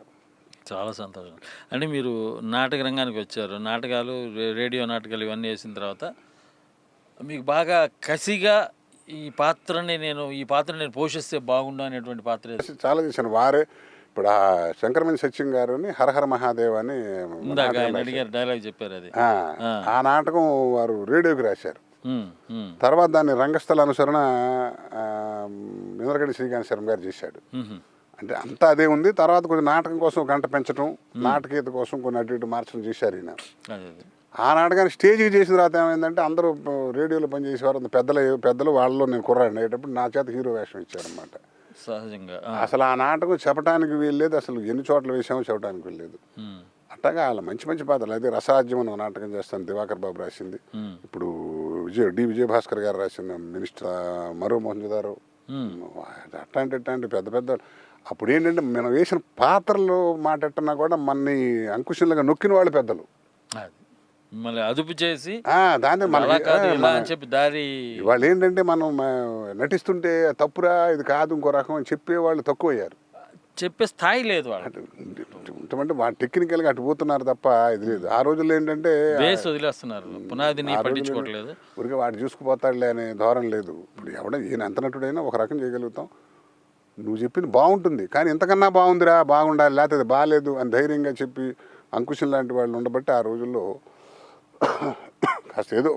చాలా సంతోషం. అంటే మీరు నాటక రంగానికి వచ్చారు, నాటకాలు, రేడియో నాటకాలు ఇవన్నీ వేసిన తర్వాత మీకు బాగా కసిగా ఈ పాత్రని నేను పోషిస్తే బాగుండు అనేటువంటి పాత్ర చాలా చేశాను. వారే ఇప్పుడు ఆ శంకరమణి సత్యం గారుని హరహర మహాదేవ్ అని డైలాగ్ చెప్పారు. అది ఆ నాటకం వారు రేడియోకి రాశారు. తర్వాత దాన్ని రంగస్థల అనుసరణ ఇంద్రగంటి శ్రీకాంత్ శర్మ గారు చేశాడు. అంటే అంతా అదే ఉంది. తర్వాత కొంచెం నాటకం కోసం 1 గంట పెంచడం, నాటకీయత కోసం కొన్ని అటు ఇటు మార్చడం చేశారు ఈయన. ఆ నాటకాన్ని స్టేజ్కి చేసిన తర్వాత ఏమైందంటే అందరూ రేడియోలో పనిచేసేవారు, పెద్దలు వాళ్ళలో నేను కుర్రాడిని అయ్యేటప్పుడు నా చేత హీరో వేషం ఇచ్చారనమాట. సహజంగా అసలు ఆ నాటకం చెప్పడానికి వీల్లేదు, అసలు ఎన్ని చోట్ల వేసామో చెప్పడానికి వీల్లేదు. అట్టగా అలా మంచి పాత్రలు. అదే రసరాజ్యం అని నాటకం చేస్తాను, దివాకర్ బాబు రాసింది. ఇప్పుడు విజయభాస్కర్ గారు రాసిన మినిస్టర్ మరో మోహన్జదారు, అట్లాంటి పెద్ద అప్పుడు ఏంటంటే మనం వేసిన పాత్రలు మాట్లాడుతున్నా కూడా మనని అంకుశంలాగా నొక్కిన వాళ్ళు పెద్దలు. మిమ్మల్ని అదుపు చేసి దాన్ని అలా కాదు ఇలా మన అని చెప్పి దారి ఇవాళ ఏంటంటే మనం నటిస్తుంటే తప్పురా ఇది కాదు ఇంకో రకం అని చెప్పేవాళ్ళు తక్కువయ్యారు. చెప్పే స్థాయి లేదు వాళ్ళు. అంటే వాళ్ళు టెక్నికల్గా అటు పోతున్నారు తప్ప ఇది లేదు. ఆ రోజుల్లో ఏంటంటే బేస్ వదిలేస్తున్నారు, పునాదిని పట్టించుకోవట్లేదు. ఊరికే వాడు చూసుకుపోతాడులే అనే ధోరణి లేదు. ఇప్పుడు ఈయన ఎంత నటుడైనా ఒక రకం చేయగలుగుతాం. నువ్వు చెప్పింది బాగుంటుంది కానీ ఇంతకన్నా బాగుందిరా, బాగుండాలి, లేకపోతే అది బాగాలేదు అని ధైర్యంగా చెప్పి అంకుశం లాంటి వాళ్ళు ఉండబట్టి ఆ రోజుల్లో కాస్త ఏదో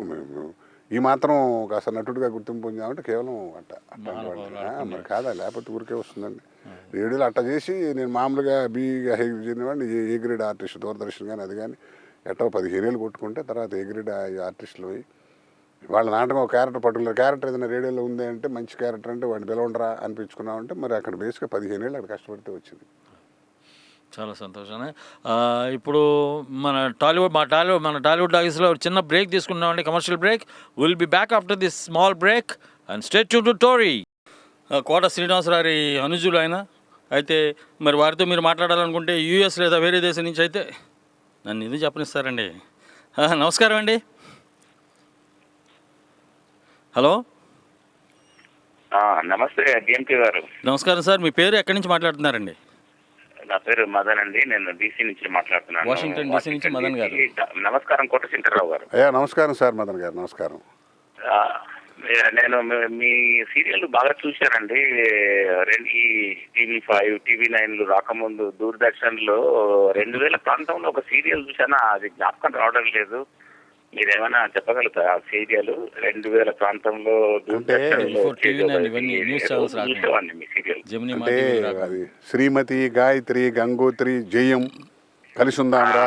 ఈ మాత్రం కాస్త నటుడిగా గుర్తింపు పొందామంటే కేవలం అట్లాంటి వాళ్ళు మరి కాదా, లేకపోతే ఊరికే వస్తుందండి. రేడియోలో అట్ట చేసి నేను మామూలుగా బీగా చెందినవాడిని ఏ గ్రేడ్ ఆర్టిస్ట్, దూరదర్శన్ కానీ అది కానీ ఎట్టో 15 ఏళ్ళు కొట్టుకుంటే తర్వాత ఏ గ్రేడ్ ఆర్టిస్టులు పోయి వాళ్ళ నాటకం ఒక క్యారెక్టర్, పర్టికులర్ క్యారెక్టర్ ఏదైనా రేడియోలో ఉంది అంటే మంచి క్యారెక్టర్ అంటే వాడిని పిలవండరా అనిపించుకున్నామంటే మరి అక్కడ బేస్గా 15 ఏళ్ళు అక్కడ కష్టపడితే వచ్చింది. చాలా సంతోషం. ఇప్పుడు మన టాలీవుడ్ టాకీస్లో చిన్న బ్రేక్ తీసుకున్నామండి, commercial break. Will be back after this small break and stay tune to Tori. Kota Srinivasarao అనుజులు ఆయన అయితే మరి వారితో మీరు మాట్లాడాలనుకుంటే యూఎస్ లేదా వేరే దేశం నుంచి అయితే నన్ను ఇది చెప్పనిస్తారండి. నమస్కారం అండి. హలో, నమస్తే డిఎంకే గారు. నమస్కారం సార్, మీ పేరు ఎక్కడి నుంచి మాట్లాడుతున్నారండి? నా పేరు మదన్ అండి, నేను డీసీ నుంచి మాట్లాడుతున్నాను. వాషింగ్టన్ డీసీ నుంచి మదన్ గారు. నమస్కారం కోట శంకర్రావు గారు. అయ్యా నమస్కారం సార్, మదన్ గారు నమస్కారం. నేను మీ సీరియల్ బాగా చూశానండి. ఈ TV5, TV9 రాకముందు దూరదర్శన్లో 2000 ప్రాంతంలో ఒక సీరియల్ చూసాను, అది జ్ఞాపకం రావడం లేదు. మీరేమైనా చెప్పగలుగుతారా ఆ సీరియల్? 2000 ప్రాంతంలో దూరదర్శన్లో చూసేవాడిని మీ సీరియల్. అంటే అది శ్రీమతి, గాయత్రి, గంగోత్రి, జయం, కలిసుందాంరా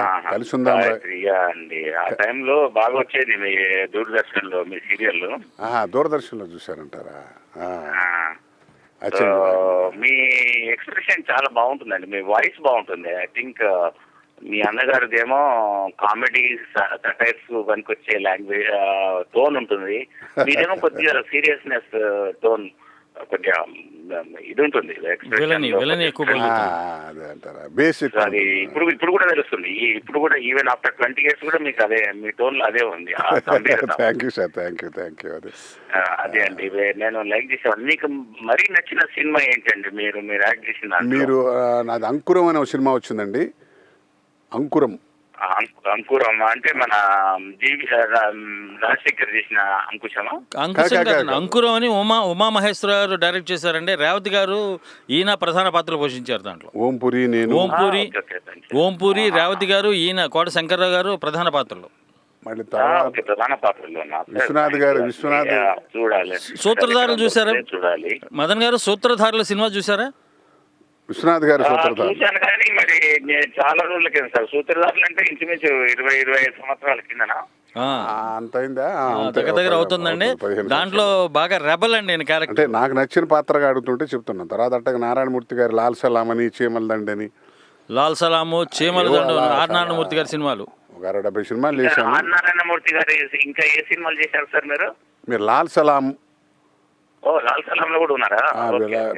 అండి. ఆ టైంలో బాగా వచ్చేది మీ దూరదర్శన్ లో మీ సీరియల్. దూరదర్శన్ లో చూసారంటారా? మీ ఎక్స్ప్రెషన్ చాలా బాగుంటుందండి, మీ వాయిస్ బాగుంటుంది. ఐ థింక్ మీ అన్నగారిదేమో కామెడీ సటైర్స్ పనికొచ్చే లాంగ్వేజ్ టోన్ ఉంటుంది, మీదేమో కొద్దిగా సీరియస్నెస్ టోన్, కొద్దిగా ఇది ఉంటుంది. అది ఇప్పుడు కూడా తెలుస్తుంది. ఇప్పుడు కూడా ఈవెన్ ఆఫ్టర్ 20 years కూడా మీకు అదే మీ టోన్ లో అదే ఉంది. అదే అండి నేను లైక్ చేసేవాడిని. మీకు మరీ నచ్చిన సినిమా ఏంటండి? మీరు యాక్ట్ చేసిన నాది అంకురం అనే ఒక సినిమా వచ్చిందండి. అంకురం అంటే మన రాజశేఖర్ చేసిన అంకుశమా? అంకురం అని ఉమామహేశ్వరరావు డైరెక్ట్ చేశారండి. రేవతి గారు ఈయన ప్రధాన పాత్రలు పోషించారు దాంట్లో. ఓంపూరి రేవతి గారు, ఈయన కోట శంకర్రావు గారు ప్రధాన పాత్రలు. మళ్ళీ ప్రధాన పాత్రలో విశ్వనాథ్ గారు. చూడాలి. సూత్రధారులు చూసారా చూడాలి? మదన్ గారు సూత్రధారుల సినిమా చూసారా? విశ్వనాథ్ గారు చూశాను కానీ మరి చాలా రోజుల కింద సార్. సూత్రధారులు అంటే ఇంచుమించు 20-25 సంవత్సరాల కిందనా? అంత అయిందా? దగ్గర అవుతుందండి. దాంట్లో బాగా రెబల్ అండి నేను క్యారెక్టర్. అంటే నాకు నచ్చిన పాత్రగా అడుగుతుంటే చెప్తున్నాను. తర్వాత అట్టగా నారాయణమూర్తి గారు లాల్ సలాం అని, చీమల దండని, లాల్ సలాము, చీమల దండ, ఆర్ నారాయణమూర్తి గారి సినిమాలు ఒక 60-70 సినిమాలు చేశాను. ఆర్ నారాయణమూర్తి గారు ఇంకా ఏ సినిమాలు చేశారు సార్ మీరు? లాల్ సలాం, లాల్ సలాంలో కూడా ఉన్నారా?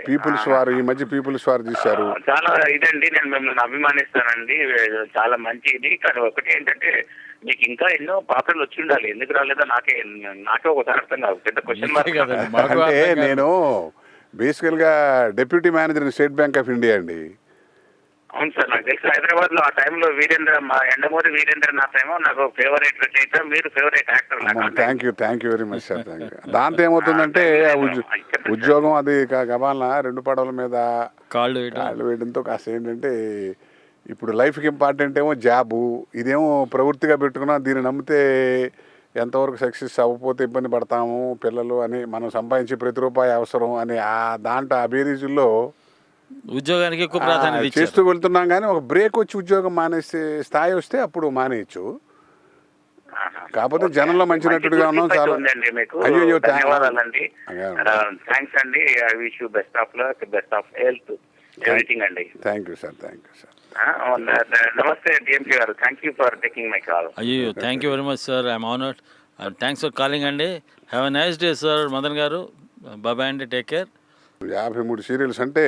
పీపుల్స్ వార్, ఈ మధ్య పీపుల్స్ వార్ తీశారు. చాలా ఇదండి, నేను మిమ్మల్ని అభిమానిస్తానండి, చాలా మంచి ఇది. కానీ ఒకటి ఏంటంటే మీకు ఇంకా ఎన్నో పాత్రలు వచ్చి ఉండాలి, ఎందుకు రాలేదో నాకే ఒకసారి అర్థం కాదు. పెద్ద క్వశ్చన్ మార్క్. అంటే నేను బేసికల్ గా deputy manager state bank of India అండి. అవును సార్, నాకు తెలుసు. హైదరాబాద్ లో ఆ టైంలో ఎండమూరి వీరేంద్రనాథ్ ఏమో నాకు ఫేవరెట్ రచయిత, మీరు favourite actor. Thank you very much sir. దాంతో ఏమవుతుందంటే ఉద్యోగం అది గబాలన 2 పడవల మీద కాళ్ళు వేయడంతో కాస్త ఏంటంటే ఇప్పుడు లైఫ్కి ఇంపార్టెంట్ ఏమో జాబు, ఇదేమో ప్రవృత్తిగా పెట్టుకున్నా దీన్ని నమ్మితే ఎంతవరకు సక్సెస్ అవ్వకపోతే ఇబ్బంది పడతాము పిల్లలు అని, మనం సంపాదించే ప్రతి రూపాయి అవసరం అని దాంట్లో ఆ బేరీజుల్లో ఉద్యోగానికి ఎక్కువ ప్రాధాన్యత చేస్తూ వెళ్తున్నాం. కానీ ఒక బ్రేక్ వచ్చి ఉద్యోగం మానేసే స్థాయి వస్తే అప్పుడు మానేయచ్చు. కాకపోతే జనంలో మంచి నటుడుగా ఉన్నాం. చాలా అయ్యో ధన్యవాదాలండి, థ్యాంక్స్ అండి. I wish you best of luck, best of health, everything అండి. Thank you sir. నమస్తే డిఎంకే గారు, thank you for taking my call. అయ్యో thank you very much sir, I'm honoured and thanks for calling అండి. Have a nice day sir Madan గారు. Bye అండి, take care. 53 serials అంటే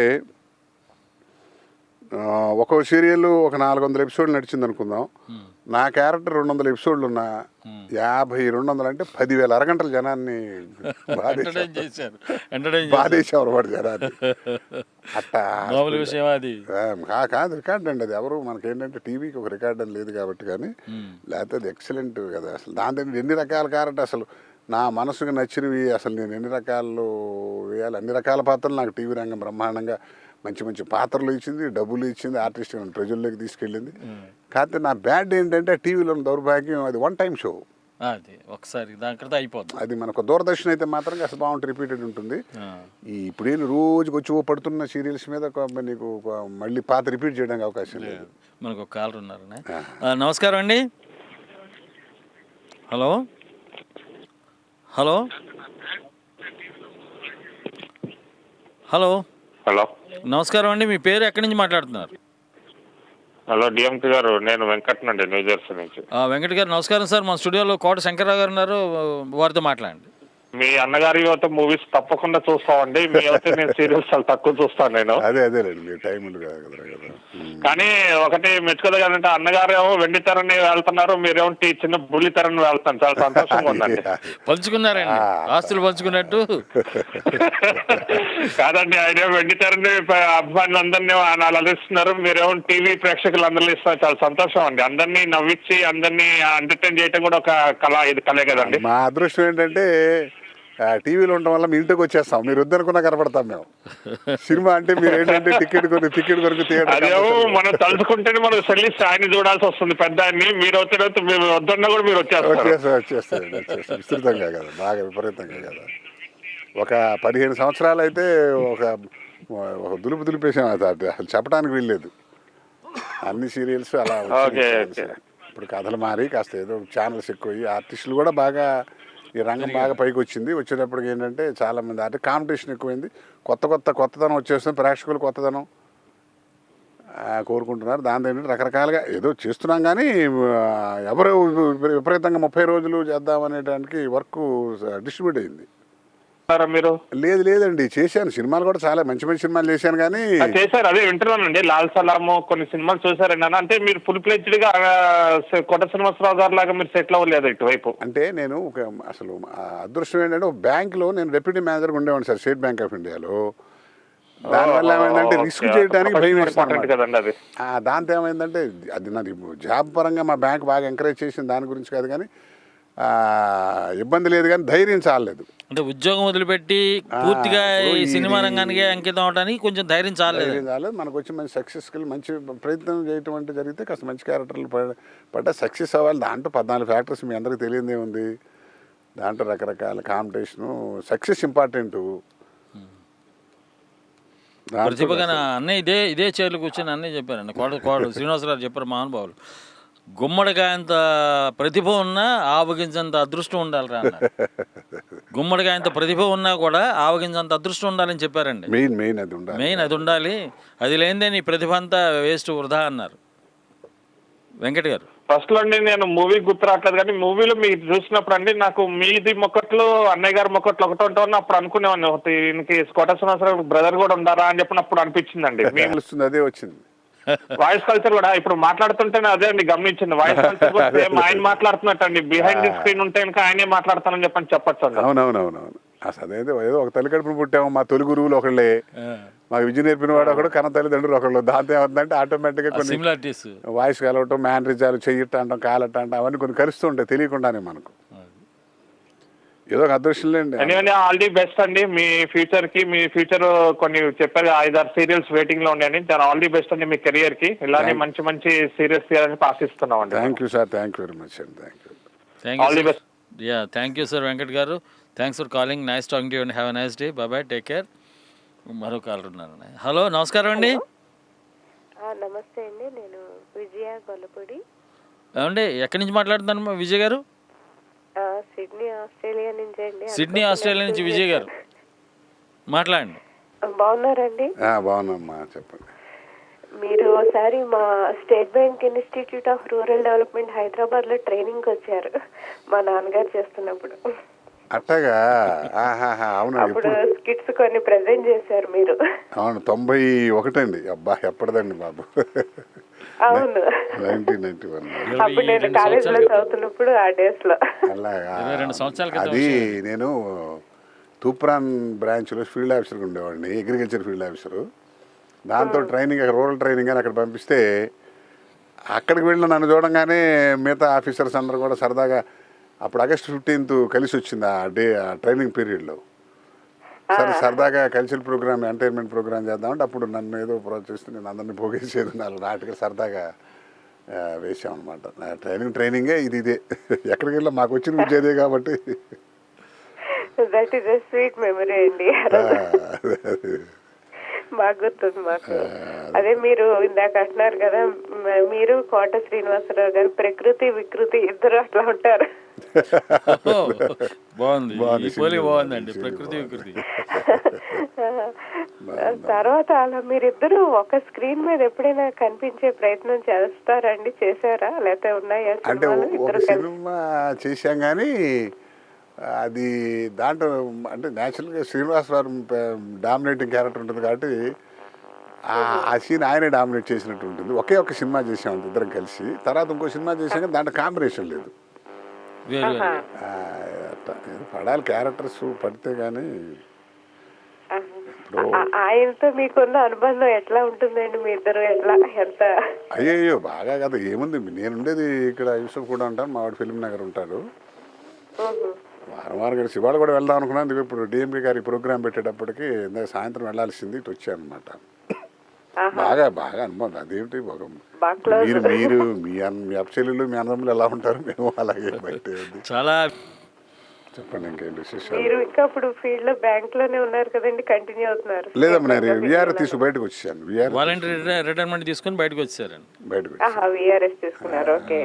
ఒక్కో serial ఒక 400 ఎపిసోడ్లు నడిచింది అనుకుందాం. నా క్యారెక్టర్ 200 ఎపిసోడ్లు ఉన్నా 50-200 అంటే 10,000 అరగంటలు జనాన్ని బాధేసేవారు వాడు జనాన్ని. అట్టా విషయం అది కాదు, రికార్డ్ అండి అది. ఎవరు మనకేంటంటే టీవీకి ఒక రికార్డ్ అని లేదు కాబట్టి, కానీ లేకపోతే అది ఎక్సలెంట్ కదా. అసలు దాంతో ఎన్ని రకాల క్యారెక్టర్, అసలు నా మనసుకు నచ్చినవి అసలు నేను ఎన్ని రకాలు వేయాలి, అన్ని రకాల పాత్రలు నాకు టీవీ రంగం బ్రహ్మాండంగా మంచి మంచి పాత్రలు ఇచ్చింది, డబ్బులు ఇచ్చింది, ఆర్టిస్ట్ ప్రజల్లోకి తీసుకెళ్ళింది. కాకపోతే నా బ్యాడ్ ఏంటంటే టీవీలో ఉన్న దౌర్భాగ్యం, అది వన్ టైం షో. అది ఒకసారి దానికైతే అయిపోతుంది. అది మనకు దూరదర్శన్ అయితే మాత్రం అసలు బాగుంటుంది, రిపీటెడ్ ఉంటుంది. ఇప్పుడేం రోజుకి వచ్చి పడుతున్న సీరియల్స్ మీద నీకు మళ్ళీ పాత రిపీట్ చేయడానికి అవకాశం లేదు. మనకు ఒక కాలర్ ఉన్నారు. నమస్కారం అండి. హలో హలో హలో హలో నమస్కారం అండి. మీ పేరు ఎక్కడి నుంచి మాట్లాడుతున్నారు? హలో డిఎంకే గారు, నేను వెంకట్ అండి, న్యూజెర్సీ నుంచి. వెంకట్ గారు నమస్కారం సార్. మా స్టూడియోలో కోట శంకర్రావు గారు ఉన్నారు, వారితో మాట్లాడండి. మీ అన్నగారి యువత మూవీస్ తప్పకుండా చూస్తామండి. మీ యువత నేను సీరియల్స్ చాలా తక్కువ చూస్తాను నేను. అదేలేండి, మీ టైం కదా. కానీ ఒకటి మెచ్చుకోదగదంటే అన్నగారు ఏమో వెండి తెరని వెళ్తున్నారు, మీరేమో చిన్న బుల్లి తెరని వెళ్తాను. చాలా సంతోషంగా ఉందండి. పంచుకున్నారండి, ఆస్తులు పంచుకున్నట్టు. కాదండి, ఆయన వెండి తెరని అభిమానులందరినీ అలరిస్తున్నారు, మీరేమో టీవీ ప్రేక్షకులు అందరినీ ఇస్తున్నారు. చాలా సంతోషం అండి. అందరినీ నవ్వించి అందరినీ ఎంటర్టైన్ చేయడం కూడా ఒక కళ, ఇది కళే కదండి. మా అదృష్టం ఏంటంటే టీవీలో ఉండడం వల్ల మీ ఇంటికి వచ్చేస్తాం, మీరు వద్దనుకున్నా కనపడతాం మేము. సినిమా అంటే మీరు ఏంటంటే టికెట్ కొరకు అదేమో మనం తలుచుకుంటేనే మనం సెల్లిస్ ఆయన చూడాల్సి వస్తుంది పెద్ద ఆయన్ని. మీరు మీరు వద్దన్నా కూడా మీరు వచ్చేస్తారు విస్తృతంగా కదా, బాగా విపరీతంగా కదా. ఒక 15 సంవత్సరాలు అయితే ఒక దులిపేసాం, అసలు చెప్పడానికి వీల్లేదు. అన్ని సీరియల్స్ అలా. ఇప్పుడు కథలు మారి కాస్త ఏదో ఛానల్స్ ఎక్కువ, ఆర్టిస్టులు కూడా బాగా, ఈ రంగం బాగా పైకి వచ్చింది. వచ్చేటప్పటికి ఏంటంటే చాలామంది అంటే కాంపిటీషన్ ఎక్కువైంది, కొత్తదనం వచ్చేస్తుంది, ప్రేక్షకులు కొత్తదనం కోరుకుంటున్నారు. దాంతో ఏంటంటే రకరకాలుగా ఏదో చేస్తున్నాం, కానీ ఎవరు విపరీతంగా 30 రోజులు చేద్దామనేటానికి వర్క్ డిస్ట్రిబ్యూట్ అయింది. మీరు లేదండి, చేశాను సినిమాలు కూడా, చాలా మంచి మంచి సినిమాలు చేశాను. కానీ చేశారు, అదే వింటున్నానండి. లాల్ సలాము కొన్ని సినిమాలు చూసారండి అన్న. అంటే మీరు ఫుల్ ప్లేజ్డ్ గా కొత్త శ్రీనివాసరావు గారు లాగా మీరు సెటిల్ అవ్వలేదు ఇటువైపు. అంటే నేను అసలు అదృష్టం ఏంటంటే బ్యాంకులో నేను డెప్యూటీ మేనేజర్గా ఉండేవాడిని సార్, స్టేట్ బ్యాంక్ ఆఫ్ ఇండియాలో. దానివల్ల ఏమైందంటే రిస్క్ చేయడానికి భయం వేస్తుంది కదండి అది. దాంతో ఏమైందంటే అది నాది జాబ్ పరంగా మా బ్యాంక్ బాగా ఎంకరేజ్ చేసిన దాని గురించి కాదు, కానీ ఇబ్బంది లేదు, కానీ ధైర్యం చాలలేదు. అంటే ఉద్యోగం వదిలిపెట్టి పూర్తిగా ఈ సినిమా రంగానికి అంకితం అవడానికి కొంచెం ధైర్యం చాలలేదు. మనకు వచ్చి మంచి సక్సెస్ఫుల్ మంచి ప్రయత్నం చేయటం అంటే జరిగితే కాస్త మంచి క్యారెక్టర్లు పడ్డా సక్సెస్ అవ్వాలి. దాంట్లో 14 ఫ్యాక్టర్స్ మీ అందరికీ తెలియదే ఉంది. దాంట్లో రకరకాల కాంపిటీషను, సక్సెస్ ఇంపార్టెంట్. ప్రతిభగా అన్నయ్య ఇదే చైర్లు కూర్చొని అన్నయ్య చెప్పారండి, కోడ శ్రీనివాసరావు చెప్పారు, మహానుభావులు. గుమ్మడికాయంత ప్రతిభ ఉన్నా ఆవగించంత అదృష్టం ఉండాలిరా అన్నారు. గుమ్మడికాయంత ప్రతిభ ఉన్నా కూడా ఆవగించంత అదృష్టం ఉండాలని చెప్పారండి. మెయిన్ అది ఉండాలి, అది లేనిదే నీ ప్రతిభ అంతా వేస్ట్, వృధా అన్నారు వెంకట్ గారు. ఫస్ట్ లో అండి నేను మూవీ గుర్తు రావట్లేదు, కానీ మూవీలో మీరు చూసినప్పుడు అండి నాకు మీది మొక్కట్లు అన్నయ్య గారి మొక్కట్లు ఒకటి ఉంటాను అప్పుడు అనుకునేవాడిని, దీనికి కోట శ్రీనివాసరావు బ్రదర్ కూడా ఉండారా అని చెప్పినప్పుడు అనిపించిందండి. అదే వచ్చింది వాయిస్ కల్చర్ కూడా ఇప్పుడు మాట్లాడుతుంటేనే అదే అండి గమనించింది. వాయిస్ కల్చర్ కూడా ఆయన మాట్లాడుతున్నట్టు అండి, బిహైండ్ ది స్క్రీన్ ఉంటే కనుక ఆయనే మాట్లాడతానని చెప్పచ్చు అండి. అవునవునవునవును, అసలు అదేదో ఏదో ఒక తల్లి కడుపును పుట్టాము, మా తొలి గురువులు ఒకళ్ళే, మాకు విద్య నేర్పిన వాడు ఒకడు, కన్న తల్లిదండ్రులు ఒకళ్ళు. దాంతో ఏమవుతుందంటే ఆటోమేటిక్గా కొన్ని వాయిస్ కలవటం, మేనరిజాలు, చెయ్యట అంటాం, కాలట అంటాం, అవన్నీ కొన్ని కలుస్తూ ఉంటాయి తెలియకుండానే మనకు. ఏదో ఒక అదృష్టం లేండి. ఆల్ ది బెస్ట్ అండి మీ ఫ్యూచర్ కి. మీ ఫ్యూచర్ కొన్ని చెప్పారు 5-6 సీరియల్స్ వెయిటింగ్ లో ఉన్నాయండి. ఆల్ ది బెస్ట్ అండి మీ కెరియర్ కి. ఇలానే మంచి మంచి సీరియల్స్ తీయాలని ఆశిస్తున్నాం అండి. Thank you sir, thank you very much అండి, all the best. Thank you sir Venkat గారు, thanks for calling, nice talking to you and have a nice day, bye, take care. మరో కాలర్ ఉన్నారు. హలో నమస్కారం అండి. నమస్తే అండి, నేను విజయ గొల్లపూడి. ఏమండి ఎక్కడి నుంచి మాట్లాడుతున్నాను విజయ్ గారు? సిడ్నీ ఆస్ట్రేలియా నుంచి అండి. సిడ్నీ ఆస్ట్రేలియా నుంచి విజయ్ గారు మాట్లాడండి. బాగున్నారండి? బాగున్నామ్మా, చెప్పండి. మీరు ఒకసారి మా state bank institute of rural development Hyderabad లో ట్రైనింగ్ వచ్చారు మా నాన్నగారు చేస్తున్నప్పుడు. అట్టగా ఆహాహా, అవును అప్పుడు ఎప్పుడు స్కిట్స్ కొన్ని ప్రెజెంట్ చేశారు మీరు. అవును 91 అండి. అబ్బా ఎప్పటిదండి బాబు. అవును, 1991. అప్పుడు నేను కాలేజ్ లో చదువుతున్నప్పుడు ఆ డేస్ లో. అలాగా 22 సంవత్సరాల క్రితం అది నేను తూప్రాన్ బ్రాంచ్లో ఫీల్డ్ ఆఫీసర్గా ఉండేవాడిని, అగ్రికల్చర్ ఫీల్డ్ ఆఫీసరు. దాంతో ట్రైనింగ్ అక్కడ రూరల్ ట్రైనింగ్ అని అక్కడ పంపిస్తే అక్కడికి వెళ్ళిన నన్ను చూడంగానే మిగతా ఆఫీసర్స్ అందరూ కూడా సరదాగా అప్పుడు ఆగస్ట్ 15th కలిసి వచ్చింది ఆ డే, ఆ ట్రైనింగ్ పీరియడ్లో. సరే సరదాగా కల్చరల్ ప్రోగ్రామ్, ఎంటర్టైన్మెంట్ ప్రోగ్రామ్ చేద్దామంటే అప్పుడు నన్ను ఏదో ప్రోత్సహిస్తూ నేను అందరినీ పోగేసేది, నాలుగు నాటకాలు సరదాగా వేసామన్నమాట. ట్రైనింగే ఇదే ఎక్కడికి వెళ్ళా మాకు వచ్చిన విద్య అదే కాబట్టి. That is a sweet memory అండి. బాగా గుర్తుంది మాకు. అదే మీరు ఇందాక అంటున్నారు కదా, మీరు కోట శ్రీనివాసరావు గారు ప్రకృతి వికృతి ఇద్దరు అట్లా ఉంటారు. బాగుంది, బాగుందండి ప్రకృతి వికృతి. తర్వాత అలా మీరిద్దరు ఒక స్క్రీన్ మీద ఎప్పుడైనా కనిపించే ప్రయత్నం చేస్తారండి? చేశారా లేకపోతే ఉన్నాయా అంటే సినిమాలు ఒక ఇద్దరు కలిసి? సినిమా చేశాం కానీ అది దాంట్లో అంటే న్యాచురల్గా శ్రీనివాసరావు డామినేటింగ్ క్యారెక్టర్ ఉంటుంది కాబట్టి ఆ సీన్ ఆయనే డామినేట్ చేసినట్టు ఉంటుంది. ఒకే ఒక సినిమా చేసాం అంత ఇద్దరం కలిసి. తర్వాత ఇంకో సినిమా చేసాం కానీ దాంట్లో కాంబినేషన్ లేదు. పడాలి క్యారెక్టర్స్ పడితే కానీ. ఆయనతో మీకున్న అనుబంధం ఎట్లా ఉంటుందండి? మీ ఇద్దరు ఎట్లా ఎంత? అయ్యో బాగా కదా, ఏముంది, నేను ఉండేది ఇక్కడ యూసఫ్ కూడా ఉంటాను, మా వాడు ఫిల్మ్ నగర్ ఉంటాడు. వారం కలిసి ఇవాళ కూడా వెళ్దాం అనుకున్నాను. ఇప్పుడు డిఎంకే గారి ప్రోగ్రాం పెట్టేటప్పటికి ఇందాక సాయంత్రం వెళ్లాల్సింది, ఇటు వచ్చాను అనమాట. బాగా అనుభవం. అదేమిటి మీరు మీ అప్చెల్లు మీ అన్నదమ్ములు ఎలా ఉంటారు, మేము అలాగే బయట. చాలా చెప్పండి ఇంకేం విశేషాలు. మీరు ఇంకా ఇప్పుడు ఫీల్డ్ లో బ్యాంక్ లోనే ఉన్నారు కదండి, కంటిన్యూ అవుతున్నారు? లేదమ్మా, నేను విఆర్ తీసి బయటకు వచ్చాను. వాలంటరీ రిటైర్మెంట్ తీసుకుని బయటకు వచ్చారండి. విఆర్ఎస్ తీసుకున్నారు. ఓకే.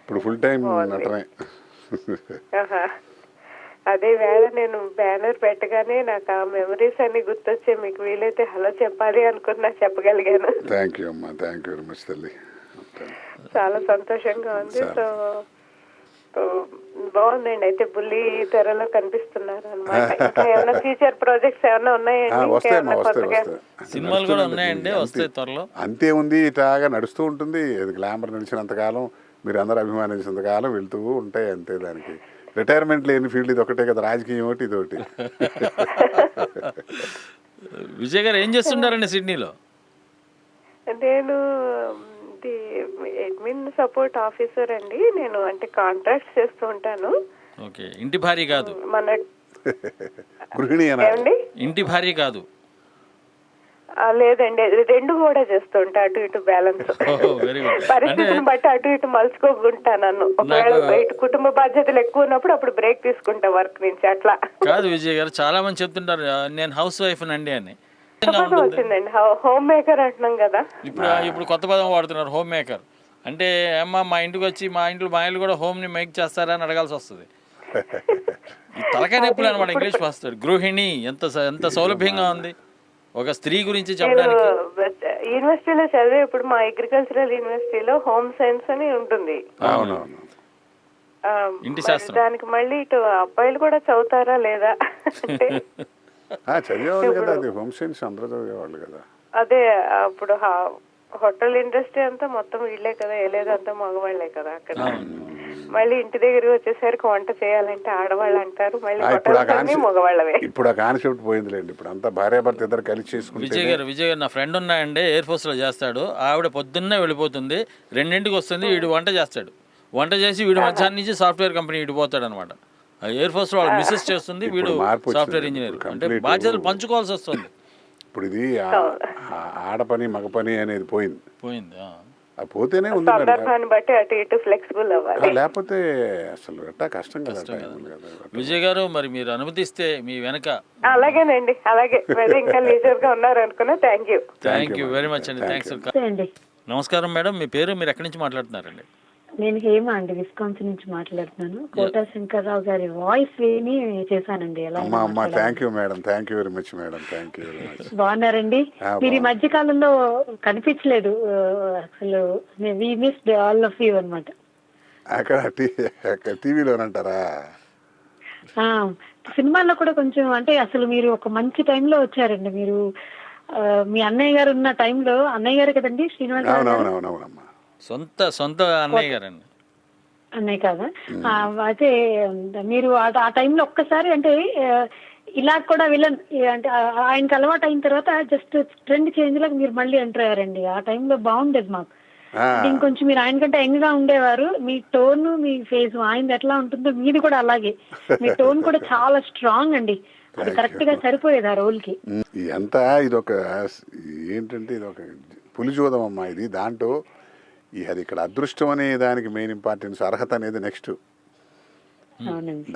ఇప్పుడు ఫుల్ టైం నటనే. అదే వేళ నేను బ్యానర్ పెట్టగానే నాకు ఆ మెమరీస్ అన్ని గుర్తొచ్చే, మీకు వీలైతే హలో చెప్పాలి అనుకున్నా, చెప్పగలిగాను. థ్యాంక్ యూ అమ్మా, థ్యాంక్ యూ వెరీ మచ్ తల్లి. చాలా సంతోషంగా ఉంది. సో బాగుందండి. అయితే బుల్లి తెరలో కనిపిస్తున్నారు అనమాట. ఏమైనా ఫ్యూచర్ ప్రాజెక్ట్స్ ఏమైనా ఉన్నాయండి? సినిమాలు కూడా ఉన్నాయండి, వస్తాయి త్వరలో. అంతే ఉంది, ఇట్లాగా నడుస్తూ ఉంటుంది. గ్లామర్ నడిచినంతకాలం, మీరు అందరూ అభిమానించినంతకాలం వెళ్తూ ఉంటాయి అంతే. దానికి రిటైర్మెంట్ లేని ఫీల్డ్ ఇది ఒకటే కదా, రాజకీయం ఒకటి ఇదొకటి. విజయ్ గారు ఏం చేస్తుంటారండి సిడ్నీలో? నేను అడ్మిన్ సపోర్ట్ ఆఫీసర్ అండి. నేను అంటే కాంట్రాక్ట్స్ చేస్తూ ఉంటాను. ఓకే, ఇంటి భార్య కాదు, మన గృహిణి. ఇంటి భార్య కాదు? లేదండి, రెండు కూడా చేస్తూ ఉంటా, అటు ఇటు బ్యాలెన్స్. పరిస్థితిని బట్టి అటు ఇటు మలుచుకోకుంటా. నన్ను ఒకవేళ బయట కుటుంబ బాధ్యతలు ఎక్కువ ఉన్నప్పుడు అప్పుడు బ్రేక్ తీసుకుంటా వర్క్ నుంచి. అట్లా కాదు విజయ్ గారు, చాలా మంది చెప్తుంటారు నేను హౌస్ వైఫ్ నండి అని. వచ్చిందండి, హోమ్ మేకర్ అంటున్నాం కదా. ఇప్పుడు కొత్త పదం వాడుతున్నారు, హోమ్ మేకర్ అంటే. అమ్మ మా ఇంటికి వచ్చి మా ఇల్లు కూడా హోమ్ ని మేక్ చేస్తారా అని అడగాల్సి వస్తుంది. తలకాయ నొప్పులు అనమాట ఇంగ్లీష్ వస్తాడు. గృహిణి ఎంత సౌలభ్యంగా ఉంది ఒక స్త్రీ గురించి చెప్పడానికి. యూనివర్సిటీలో చదివే ఇప్పుడు మా అగ్రికల్చరల్ యూనివర్సిటీలో హోమ్ సైన్స్ అని ఉంటుంది. ఇంటి శాస్త్రం. దానికి మళ్ళీ ఇటు అబ్బాయిలు కూడా చదువుతారా లేదా అంటే చదివేవాళ్ళు కదా, అది హోమ్ సైన్స్ అందరూ చదివేవాళ్ళు కదా. అదే అప్పుడు హోటల్ ఇండస్ట్రీ అంతా మొత్తం వీళ్ళే కదా, వెళ్ళేదంతా మగవాళ్లే కదా అక్కడ. మళ్ళీ ఇంటి దగ్గరికి వచ్చేసరికి వంట చేయాలంటే ఆడవాళ్ళు అంటారు, మళ్ళీ మగవాళ్ళవే. ఇప్పుడు ఆ కాన్సెప్ట్ పోయిందిలేండి, ఇప్పుడు అంతా భార్యాభర్త ఇద్దరు కలిసి చేసుకుంటారు. విజయ్ గారు నా ఫ్రెండ్ ఉన్నాయండి, ఎయిర్ ఫోర్స్ లో చేస్తాడు. ఆవిడ పొద్దున్నే వెళ్ళిపోతుంది, 2ంటికి వస్తుంది, వీడు వంట చేస్తాడు. వంట చేసి వీడు మధ్యాహ్నం నుంచి సాఫ్ట్వేర్ కంపెనీ ఇడిపోతాడు అనమాట. ఎయిర్ ఫోర్స్ లో వాళ్ళు మిస్సెస్ చేస్తుంది, వీడు సాఫ్ట్వేర్ ఇంజనీర్. అంటే బాధ్యతలు పంచుకోవాల్సి వస్తుంది. ఇప్పుడు ఇది ఆడ పని మగ పని అనేది పోయింది. పోతేనే ఉంది, బట్టి అటు ఇటు ఫ్లెక్సిబుల్ అవ్వాలి, లేకపోతే అసలు ఎట్టా కష్టం కదా. విజయ్ గారు మరి మీరు అనుమతిస్తే మీ వెనక. అలాగేనండి, అలాగే ఇంకా లీజర్ గా ఉన్నారు అనుకున్నా. థ్యాంక్ యూ వెరీ మచ్ అండి. థ్యాంక్స్. నమస్కారం మేడం, మీ పేరు, మీరు ఎక్కడి నుంచి మాట్లాడుతున్నారండి? నేను హేమ అండి, విస్కాన్సిన్ నుంచి మాట్లాడుతున్నాను. కోట శంకర్రావు గారి వాయిస్ విని చేశానండి. Thank you madam, thank you very much madam, thank you very much. బాగున్నారండి? మీరు ఈ మధ్య కాలంలో కనిపించలేదు అసలు. We missed all of you అన్నమాట. అక్కడ టీవీలోనంటారా? సినిమాల్లో కూడా కొంచెం అంటే అసలు మీరు ఒక మంచి టైంలో వచ్చారండి. మీరు మీ అన్నయ్య గారు ఉన్న టైంలో, అన్నయ్య గారు కదండి శ్రీనివాస్ గారు? సొంత అన్నయ్య గారండి. అన్నయ్య కాదా? అయితే మీరు ఆ టైంలో ఒక్కసారి అంటే ఇలా కూడా విలన్ అంటే ఆయనకి అలవాటు అయిన తర్వాత జస్ట్ ట్రెండ్ చేంజ్ లాగా మీరు మళ్ళీ ఎంటర్ అయ్యారండి. ఆ టైంలో బాగుండేది మాకు. ఇంకొంచెం మీరు ఆయన కంటే యంగ్ గా ఉండేవారు. మీ టోన్, మీ ఫేస్ ఆయనది ఎట్లా ఉంటుందో మీది కూడా అలాగే. మీ టోన్ కూడా చాలా స్ట్రాంగ్ అండి. అది కరెక్ట్ గా సరిపోయేది ఆ రోల్ కి. ఎంత ఇదొక ఏంటంటే ఇదొక పులిజోదం అమ్మా ఇది. దాంట్లో అది ఇక్కడ అదృష్టం అనే దానికి మెయిన్ ఇంపార్టెన్స్, అర్హత అనేది నెక్స్ట్.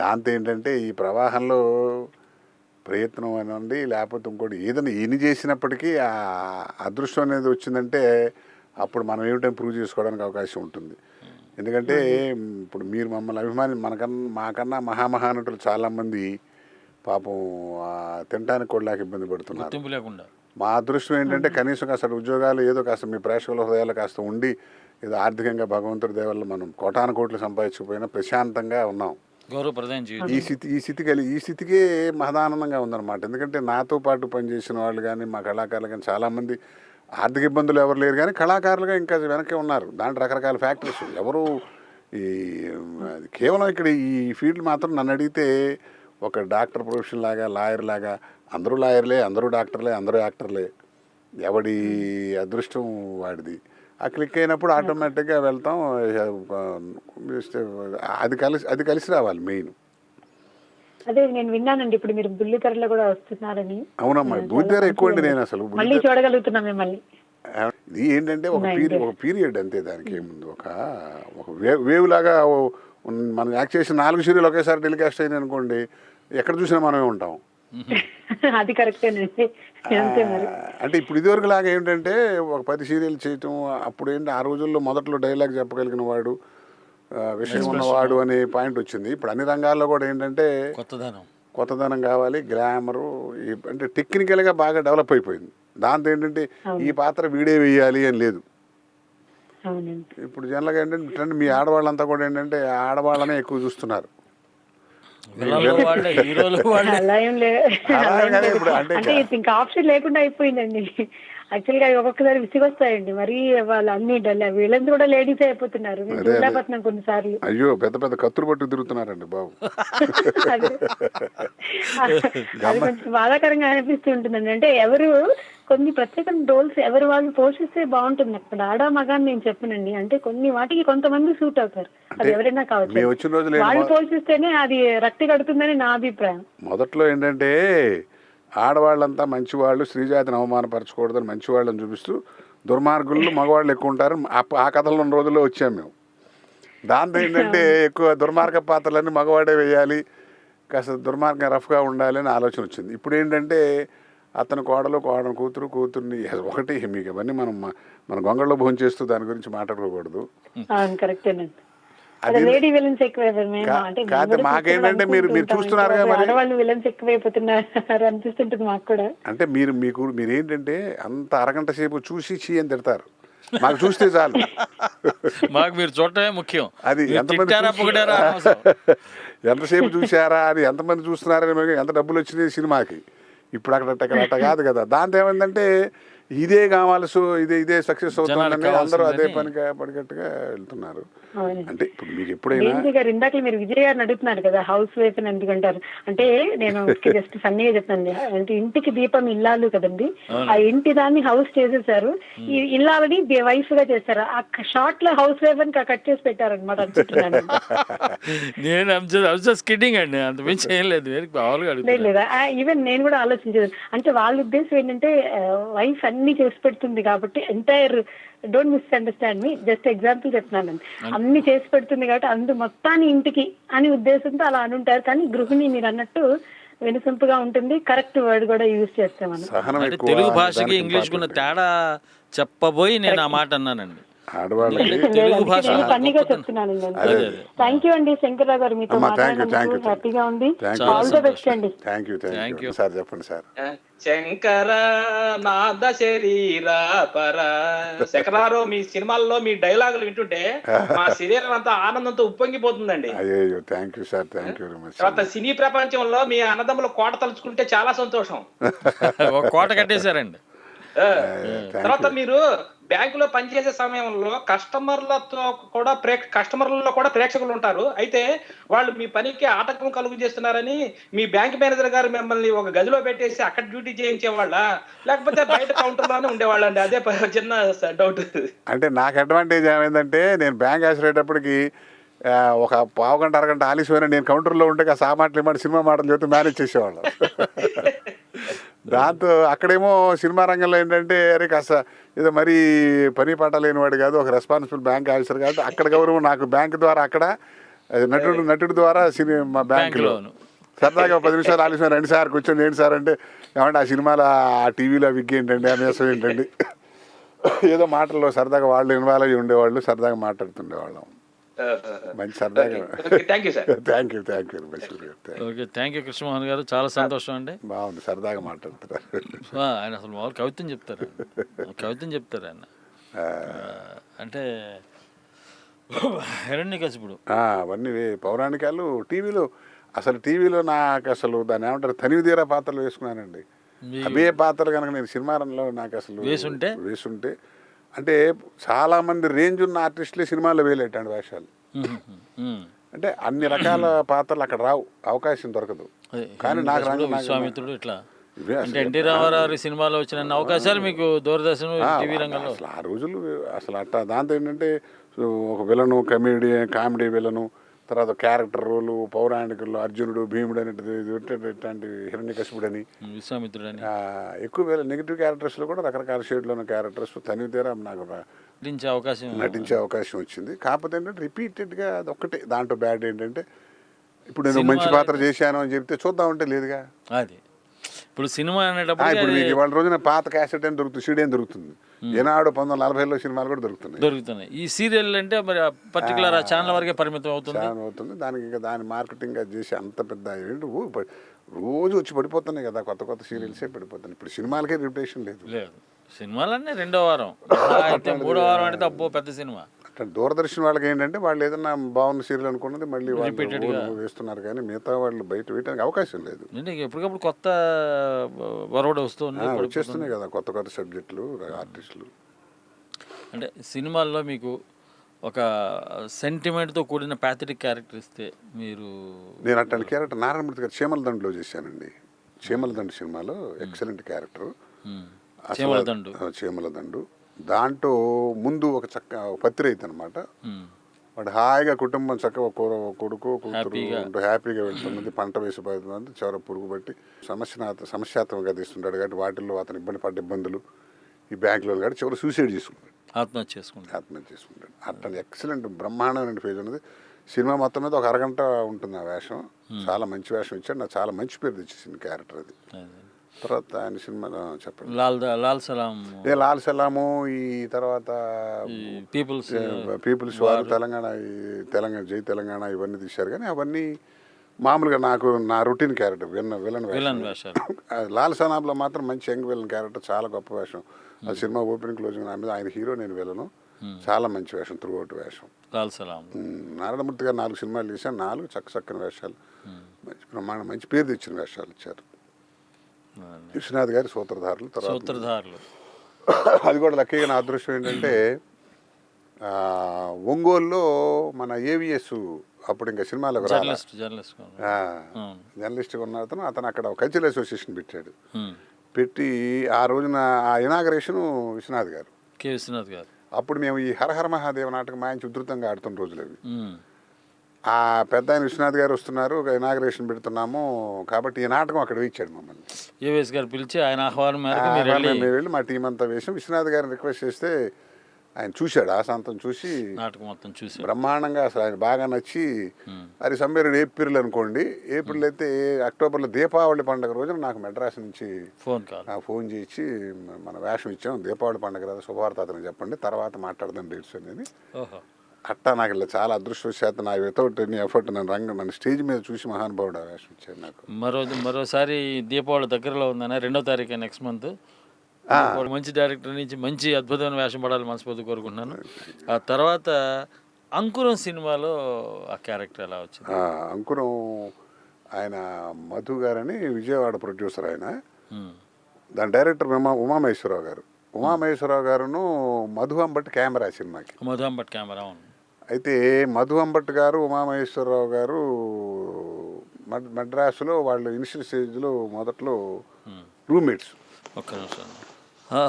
దాంతో ఏంటంటే ఈ ప్రవాహంలో ప్రయత్నం అనండి, లేకపోతే ఇంకోటి ఏదైనా ఎన్ని చేసినప్పటికీ ఆ అదృష్టం అనేది వచ్చిందంటే అప్పుడు మనం ఏమిటని ప్రూవ్ చేసుకోవడానికి అవకాశం ఉంటుంది. ఎందుకంటే ఇప్పుడు మీరు మమ్మల్ని మాకన్నా మహామహానటులు చాలామంది పాపం తినడానికి కూడా లేక ఇబ్బంది పడుతున్నారు. మా అదృష్టం ఏంటంటే కనీసం కాస్త ఉద్యోగాలు ఏదో కాస్త మీ ప్రేక్షకుల హృదయాలు కాస్త ఉండి ఏదో ఆర్థికంగా భగవంతుడి దయ వల్ల మనం కోటాను కోట్లు సంపాదించకపోయినా ప్రశాంతంగా ఉన్నాం. ఈ స్థితికే మహదానందంగా ఉందన్నమాట. ఎందుకంటే నాతో పాటు పనిచేసిన వాళ్ళు కానీ మా కళాకారులు కానీ చాలామంది ఆర్థిక ఇబ్బందులు ఎవరు లేరు, కానీ కళాకారులుగా ఇంకా వెనకే ఉన్నారు. దాంట్లో రకరకాల ఫ్యాక్టరీస్ ఎవరు ఈ కేవలం ఇక్కడ ఈ ఫీల్డ్ మాత్రం నన్ను అడిగితే ఒక డాక్టర్ ప్రొఫెషన్ లాగా, లాయర్ లాగా అందరూ లాయర్లే, అందరూ డాక్టర్లే, అందరూ యాక్టర్లే. ఎవడి అదృష్టం వాడిది. ఆ క్లిక్ అయినప్పుడు ఆటోమేటిక్గా వెళ్తాం. అది కలిసి రావాలి మెయిన్. అదే నేను విన్నానండి, ఇప్పుడు మీరు బుల్లితెరలో కూడా వస్తున్నారని. అవునమ్మా, బుల్లితెర ఎక్కువ అండి. నేను అసలు మళ్ళీ చూడగలుగుతున్నా మిమ్మల్ని. ఇది ఏంటంటే ఒక పీరియడ్ అంతే. దానికి ఏముంది, ఒక వేవ్ లాగా మనం యాక్ట్ చేసిన 4 సీరియల్ ఒకేసారి టెలికాస్ట్ అయింది అనుకోండి, ఎక్కడ చూసినా మనమే ఉంటాం. అది కరెక్టేనండి. అంటే ఇప్పుడు ఇదివరకు లాగా ఏంటంటే ఒక 10 సీరియల్ చేయటం, అప్పుడు ఏంటి ఆ రోజుల్లో మొదట్లో డైలాగ్ చెప్పగలిగిన వాడు, విషయం ఉన్నవాడు అనే పాయింట్ వచ్చింది. ఇప్పుడు అన్ని రంగాల్లో కూడా ఏంటంటే కొత్తదనం కావాలి, గ్లామరు, అంటే టెక్నికల్గా బాగా డెవలప్ అయిపోయింది. దాంతో ఏంటంటే ఈ పాత్ర వీడే వేయాలి అని లేదు. ఇప్పుడు జనరల్గా ఏంటంటే మీ ఆడవాళ్ళంతా కూడా ఏంటంటే ఆడవాళ్ళనే ఎక్కువ చూస్తున్నారు. అంటే ఇంకా ఆప్షన్ లేకుండా అయిపోయిందండి. యాక్చువల్గా ఒక్కొక్కసారి విసిగొస్తాయండి. మరి వాళ్ళు అన్ని వీళ్ళంతా కూడా లేడీసే అయిపోతున్నారు. కొన్నిసార్లు అయ్యో పెద్ద పెద్ద కత్తులు పట్టు తిరుగుతున్నారండి బాబు. అది కొంచెం బాధాకరంగా అనిపిస్తూ ఉంటుందండి. అంటే ఎవరు కొన్ని ప్రత్యేక రోల్స్ ఎవరు వాళ్ళు పోషిస్తే బాగుంటుంది. అక్కడ ఆడ మగాన్ని నేను చెప్పనండి. అంటే కొన్ని వాటికి కొంతమంది సూట్ అవుతారు, అది ఎవరైనా కావచ్చు. వాళ్ళు పోషిస్తేనే అది రక్తి కడుతుందని నా అభిప్రాయం. మొదట్లో ఏంటంటే ఆడవాళ్ళంతా మంచివాళ్ళు, స్త్రీజాతిని అవమానపరచకూడదని మంచివాళ్ళని చూపిస్తూ దుర్మార్గులు మగవాళ్ళు ఎక్కువ ఉంటారు. ఆ కథలు 2 రోజుల్లో వచ్చాము మేము. దాంతో ఏంటంటే ఎక్కువ దుర్మార్గ పాత్రలన్నీ మగవాడే వేయాలి, కాస్త దుర్మార్గం రఫ్గా ఉండాలి అని ఆలోచన వచ్చింది. ఇప్పుడు ఏంటంటే అతని కోడలు కూతుర్ని ఒకటి. మీకు ఇవన్నీ మన గొంగళ్ళలో భోజనం చేస్తూ దాని గురించి మాట్లాడుకోకూడదు. మాకేంటంటే మీరు చూస్తున్నారు అంటే మీరేంటంటే అంత అరగంట సేపు చూసి చీ అని తిడతారు. మాకు చూస్తే చాలు, మాకు మీరు చూడటమే ముఖ్యం. అది ఎంతసేపు చూసారా అని, ఎంతమంది చూస్తున్నారని, ఎంత డబ్బులు వచ్చినాయి సినిమాకి. ఇప్పుడు అట్ట కాదు కదా. దాంతో ఏమైందంటే ఇదే కావాలి, సో ఇదే సక్సెస్ అవుతుందని అందరూ అదే పనిగట్టుగా వెళ్తున్నారు. అంటే ఇప్పుడు మీకు ఎప్పుడైనా ఇందాక మీరు విజయ్ గారిని అడుగుతున్నారు కదా హౌస్ వైఫ్ అని ఎందుకంటారు అంటే, నేను జస్ట్ ఫన్నీగా చెప్తాను. అంటే ఇంటికి దీపం ఇల్లాలు కదండి, ఆ ఇంటి దాన్ని హౌస్ చేసేసారు, ఈ ఇల్లాలని వైఫ్ గా చేశారు. ఆ షార్ట్ లో హౌస్ వైఫ్ అని కట్ చేసి పెట్టారనమాట అనుకుంటున్నాను. లేదా ఈవెన్ నేను కూడా ఆలోచించేది. అంటే వాళ్ళ ఉద్దేశం ఏంటంటే వైఫ్ అన్ని చేసి పెడుతుంది కాబట్టి entire, don't misunderstand me, just example చెప్తున్నాను, అన్ని చేసి పెడుతుంది కాబట్టి అందు మొత్తాన్ని ఇంటికి అని ఉద్దేశంతో అలా అనుంటారు. కానీ గృహిణి మీరు అన్నట్టు వినసొంపుగా ఉంటుంది. కరెక్ట్ వర్డ్ కూడా యూజ్ చేస్తాం. తెలుగు భాషకి ఇంగ్లీష్ కున్న తేడా చెప్పబోయి నేను ఆ మాట అన్నానండి. ఆడవాళ్ళకి తెలుగు భాష ఫన్నీగా చెప్తున్నాను. థ్యాంక్ యూ అండి శంకర్రావు గారు, మీతో మాట్లాడినందుకు హ్యాపీగా ఉంది. ఆల్ ద బెస్ట్ అండి. Thank you sir. చెప్పండి సార్. శంకర నాద శరీర పర. శంకరారు మీ సినిమాల్లో మీ డైలాగులు వింటుంటే మా శరీరం అంతా ఆనందంతో ఉప్పొంగిపోతుందండి. అయ్యో thank you sir. Thank you very much. తర్వాత సినీ ప్రపంచంలో మీ అన్నదమ్ముల కోట తలుచుకుంటే చాలా సంతోషం. కోట కట్టేశారండి. తర్వాత మీరు బ్యాంకులో పనిచేసే సమయంలో కస్టమర్లలో కూడా ప్రేక్షకులు ఉంటారు. అయితే వాళ్ళు మీ పనికి ఆటంకం కలుగు చేస్తున్నారని మీ బ్యాంక్ మేనేజర్ గారు మిమ్మల్ని ఒక గదిలో పెట్టేసి అక్కడ డ్యూటీ చేయించేవాళ్ళ, లేకపోతే బయట కౌంటర్ లోనే ఉండేవాళ్ళండి? అదే చిన్న డౌట్. అంటే నాకు అడ్వాంటేజ్ ఏమైందంటే నేను బ్యాంక్ ఆశ్రయేటప్పటికి ఒక పావు గంట అరగంట ఆలస్యమైన నేను కౌంటర్లో ఉంటే ఆ సామాన్లు ఇవ్వమంటే సినిమా మాటలు చెప్తే మేనేజ్ చేసేవాళ్ళం. దాంతో అక్కడేమో సినిమా రంగంలో ఏంటంటే అరే కాస్త ఏదో మరీ పని పాట లేనివాడు కాదు, ఒక రెస్పాన్సిబుల్ బ్యాంక్ ఆఫీసర్ కాదు. అక్కడ గౌరవం నాకు బ్యాంక్ ద్వారా, అక్కడ నటుడి ద్వారా సినిమా బ్యాంకులో సరదాగా 10 నిమిషాలు ఆలస్యం రండి సార్ కూర్చొని ఏంటి సార్ అంటే ఏమంటే ఆ సినిమాలో ఆ టీవీలో విగ్గి ఏంటండి అమేసం ఏంటండి ఏదో మాటల్లో సరదాగా వాళ్ళు ఇన్వాల్వ్ అయ్యి ఉండేవాళ్ళు, సరదాగా మాట్లాడుతుండేవాళ్ళం. మంచి సరదాగా. Thank you very much. Okay, thank you Krishnamohan గారు, చాలా సంతోషం అండి. బాగుంది, సరదాగా మాట్లాడుతున్నారు. ఆయన అసలు మామూలు కవిత్వం చెప్తారు ఆయన. అంటే హిరణ్యకశిపుడు అవన్నీ పౌరాణికాలు టీవీలో నాకు అసలు దాన్ని ఏమంటారు తనివిదీరా పాత్రలు వేసుకున్నానండి. అవే పాత్రలు కనుక నేను సినిమాలో నాకు అసలు వేసుంటే అంటే చాలామంది రేంజ్ ఉన్న ఆర్టిస్టులే సినిమాలో వేయలేటండి వేషాలు. అంటే అన్ని రకాల పాత్రలు అక్కడ రావు, అవకాశం దొరకదు. కానీ నాకు విశ్వామిత్రుడు ఇట్లా అంటే ఎన్టీ రామారావు సినిమాలో వచ్చిన అవకాశాలు మీకు దూరదర్శన్ టీవీ రంగంలో అసలు ఆ రోజులు అసలు అట్లా. దాంతో ఏంటంటే ఒక విలను, కామెడీ విలను, తర్వాత క్యారెక్టర్ రోలు, పౌరాణికులు అర్జునుడు, భీముడు అనేటువంటి హిరణ్యకశిపుడు అని, విశ్వామిత్రుడని ఎక్కువ నెగిటివ్ క్యారెక్టర్స్లో కూడా రకరకాల షేడ్లో ఉన్న క్యారెక్టర్స్ తనివితీరా నాకు నటించే అవకాశం వచ్చింది. కాకపోతే ఏంటంటే రిపీటెడ్గా అది ఒక్కటే. దాంట్లో బ్యాడ్ ఏంటంటే ఇప్పుడు నేను మంచి పాత్ర చేశాను అని చెప్తే చూద్దామంటే లేదుగా. అది ఇప్పుడు సినిమా అనేటప్పుడు ఇప్పుడు మీకు ఇవాళ రోజున పాత క్యాసెట్ అని దొరుకుతుంది, సీడీ అని దొరుకుతుంది. ఏనాడు 1940లో సినిమాలు కూడా దొరుకుతున్నాయి. ఈ సీరియల్ అంటే మరి పర్టికులర్ ఆ ఛానల్ వరకే పరిమితం అవుతుంది. దానికి ఇంకా దాని మార్కెటింగ్ అది చేసి అంత పెద్ద రోజు వచ్చి పడిపోతున్నాయి కదా, కొత్త సీరియల్సే పడిపోతున్నాయి. ఇప్పుడు సినిమాలకే రిప్యుటేషన్ లేదు. సినిమాలన్నీ 2వ వారం అయితే 3వ వారం అంటే అబ్బో పెద్ద సినిమా. దూరదర్శన్ వాళ్ళకి ఏంటంటే వాళ్ళు ఏదన్నా బాగున్న సీరియల్ అనుకున్నది మళ్ళీ వాళ్ళు వేస్తున్నారు, కానీ మిగతా వాళ్ళు బయట వేయడానికి అవకాశం లేదు. ఎప్పటికప్పుడు కొత్త వరవడ వచ్చేస్తున్నాయి కదా కొత్త సబ్జెక్టులు, ఆర్టిస్టులు. అంటే సినిమాల్లో మీకు ఒక సెంటిమెంట్తో కూడిన ప్యాథటిక్ క్యారెక్టర్ ఇస్తే మీరు? నేను అట్లాంటి క్యారెక్టర్ నారాయణమూర్తి గారు చీమలదండులో చేశానండి. చీమలదండు సినిమాలో ఎక్సలెంట్ క్యారెక్టర్ చీమలదండు. దాంట్లో ముందు ఒక పత్రి అయితే అనమాట. వాడు హాయిగా కుటుంబం చక్కగా కొడుకు కూతురు హ్యాపీగా వెళ్తున్నది, పంట వేసి పడుతుంది, చివర పురుగు బట్టి సమస్యాత్మకంగా తీస్తుంటాడు. కాబట్టి వాటిల్లో అతను ఇబ్బందులు ఈ బ్యాంకులో కాబట్టి చివరి సూసైడ్ చేసుకుంటాడు, ఆత్మహత్య చేసుకుంటాడు. అట్లా ఎక్సలెంట్ బ్రహ్మాండమైన ఫేజ్ ఉన్నది. సినిమా మొత్తం మీద ఒక అరగంట ఉంటుంది ఆ వేషం. చాలా మంచి వేషం ఇచ్చాడు, నాకు చాలా మంచి పేరు తెచ్చేసింది క్యారెక్టర్ అది. తర్వాత ఆయన సినిమాలో చెప్పండి, లాల్ సలాము, ఈ తర్వాత పీపుల్స్ వారు, తెలంగాణ జై తెలంగాణ ఇవన్నీ తీశారు. కానీ అవన్నీ మామూలుగా నాకు నా రొటీన్ క్యారెక్టర్, విలన్ వేషం. లాల్ సలాంలో మాత్రం మంచి యంగ్ విలన్ క్యారెక్టర్, చాలా గొప్ప వేషం. ఆ సినిమా ఓపెనింగ్ క్లోజింగ్ నా మీద, ఆయన హీరో నేను విలను. చాలా మంచి వేషం, త్రూ అవుట్ వేషం. నారాయణమూర్తి గారు 4 సినిమాలు తీశాను, 4 చక్కని వేషాలు, మంచి ప్రమాణం, మంచి పేరు తెచ్చిన వేషాలు ఇచ్చారు. విశ్వనాథ్ గారి సూత్రధారులు అది కూడా లక్కీగా నా అదృష్టం ఏంటంటే ఒంగోలులో మన ఏవిఎస్ అప్పుడు ఇంకా సినిమాలకు జర్నలిస్ట్గా ఉన్న అతను అక్కడ కల్చరల్ అసోసియేషన్ పెట్టి ఆ రోజున ఆ ఇనాగరేషన్ విశ్వనాథ్ గారు. అప్పుడు మేము ఈ హరహర మహాదేవ నాటకం ఆయన ఉధృతంగా ఆడుతున్న రోజులు అవి. ఆ పెద్ద ఆయన విశ్వనాథ్ గారు వస్తున్నారు, ఇనాగరేషన్ పెడుతున్నాము కాబట్టి ఈ నాటకం అక్కడ వేయించాడు మమ్మల్ని. ఏవిఎస్ గారు పిలిచి ఆయన ఆహ్వానం మేము వెళ్ళి మా టీం అంతా వేసాం. విశ్వనాథ్ గారిని రిక్వెస్ట్ చేస్తే ఆయన చూశాడు, ఆశాంతం చూసి నాటకం మొత్తం చూసి బ్రహ్మాండంగా అసలు ఆయన బాగా నచ్చి, అది సమ్మేరు ఏప్రిల్ అనుకోండి, ఏప్రిల్ అయితే అక్టోబర్లో దీపావళి పండుగ రోజున నాకు మెడ్రాస్ నుంచి ఫోన్ చేసి మన వేషం ఇచ్చాం, దీపావళి పండుగ కదా శుభవార్తని చెప్పండి, తర్వాత మాట్లాడదాం డేట్స్ అనేది. అట్టా నాకు ఇలా చాలా అదృష్టవశాత్తు నా వితౌట్ ఎనీ ఎఫర్ట్ నన్ను స్టేజ్ మీద చూసి మహానుభావుడు వేషం ఇచ్చాడు నాకు. మరోసారి దీపావళి దగ్గరలో ఉందన్న 2వ తారీఖు నెక్స్ట్ మంత్. మంచి డైరెక్టర్ నుంచి మంచి అద్భుతమైన వేషం పడాలి మనస్ఫూర్తి కోరుకుంటున్నాను. ఆ తర్వాత అంకురం సినిమాలో ఆ క్యారెక్టర్ ఎలా వచ్చింది? అంకురం ఆయన మధు గారని విజయవాడ ప్రొడ్యూసర్, ఆయన దాని డైరెక్టర్ ఉమామహేశ్వరరావు గారు. ఉమామహేశ్వరరావు గారును మధు అంబట్ కెమెరా సినిమాకి. మధు అంబట్ కెమెరా. అయితే మధు అంబట్ గారు ఉమామహేశ్వరరావు గారు మద్రాసులో వాళ్ళు ఇనిషియల్ స్టేజ్లో మొదట్లో రూమ్మేట్స్. ఒక్క నిమిషం.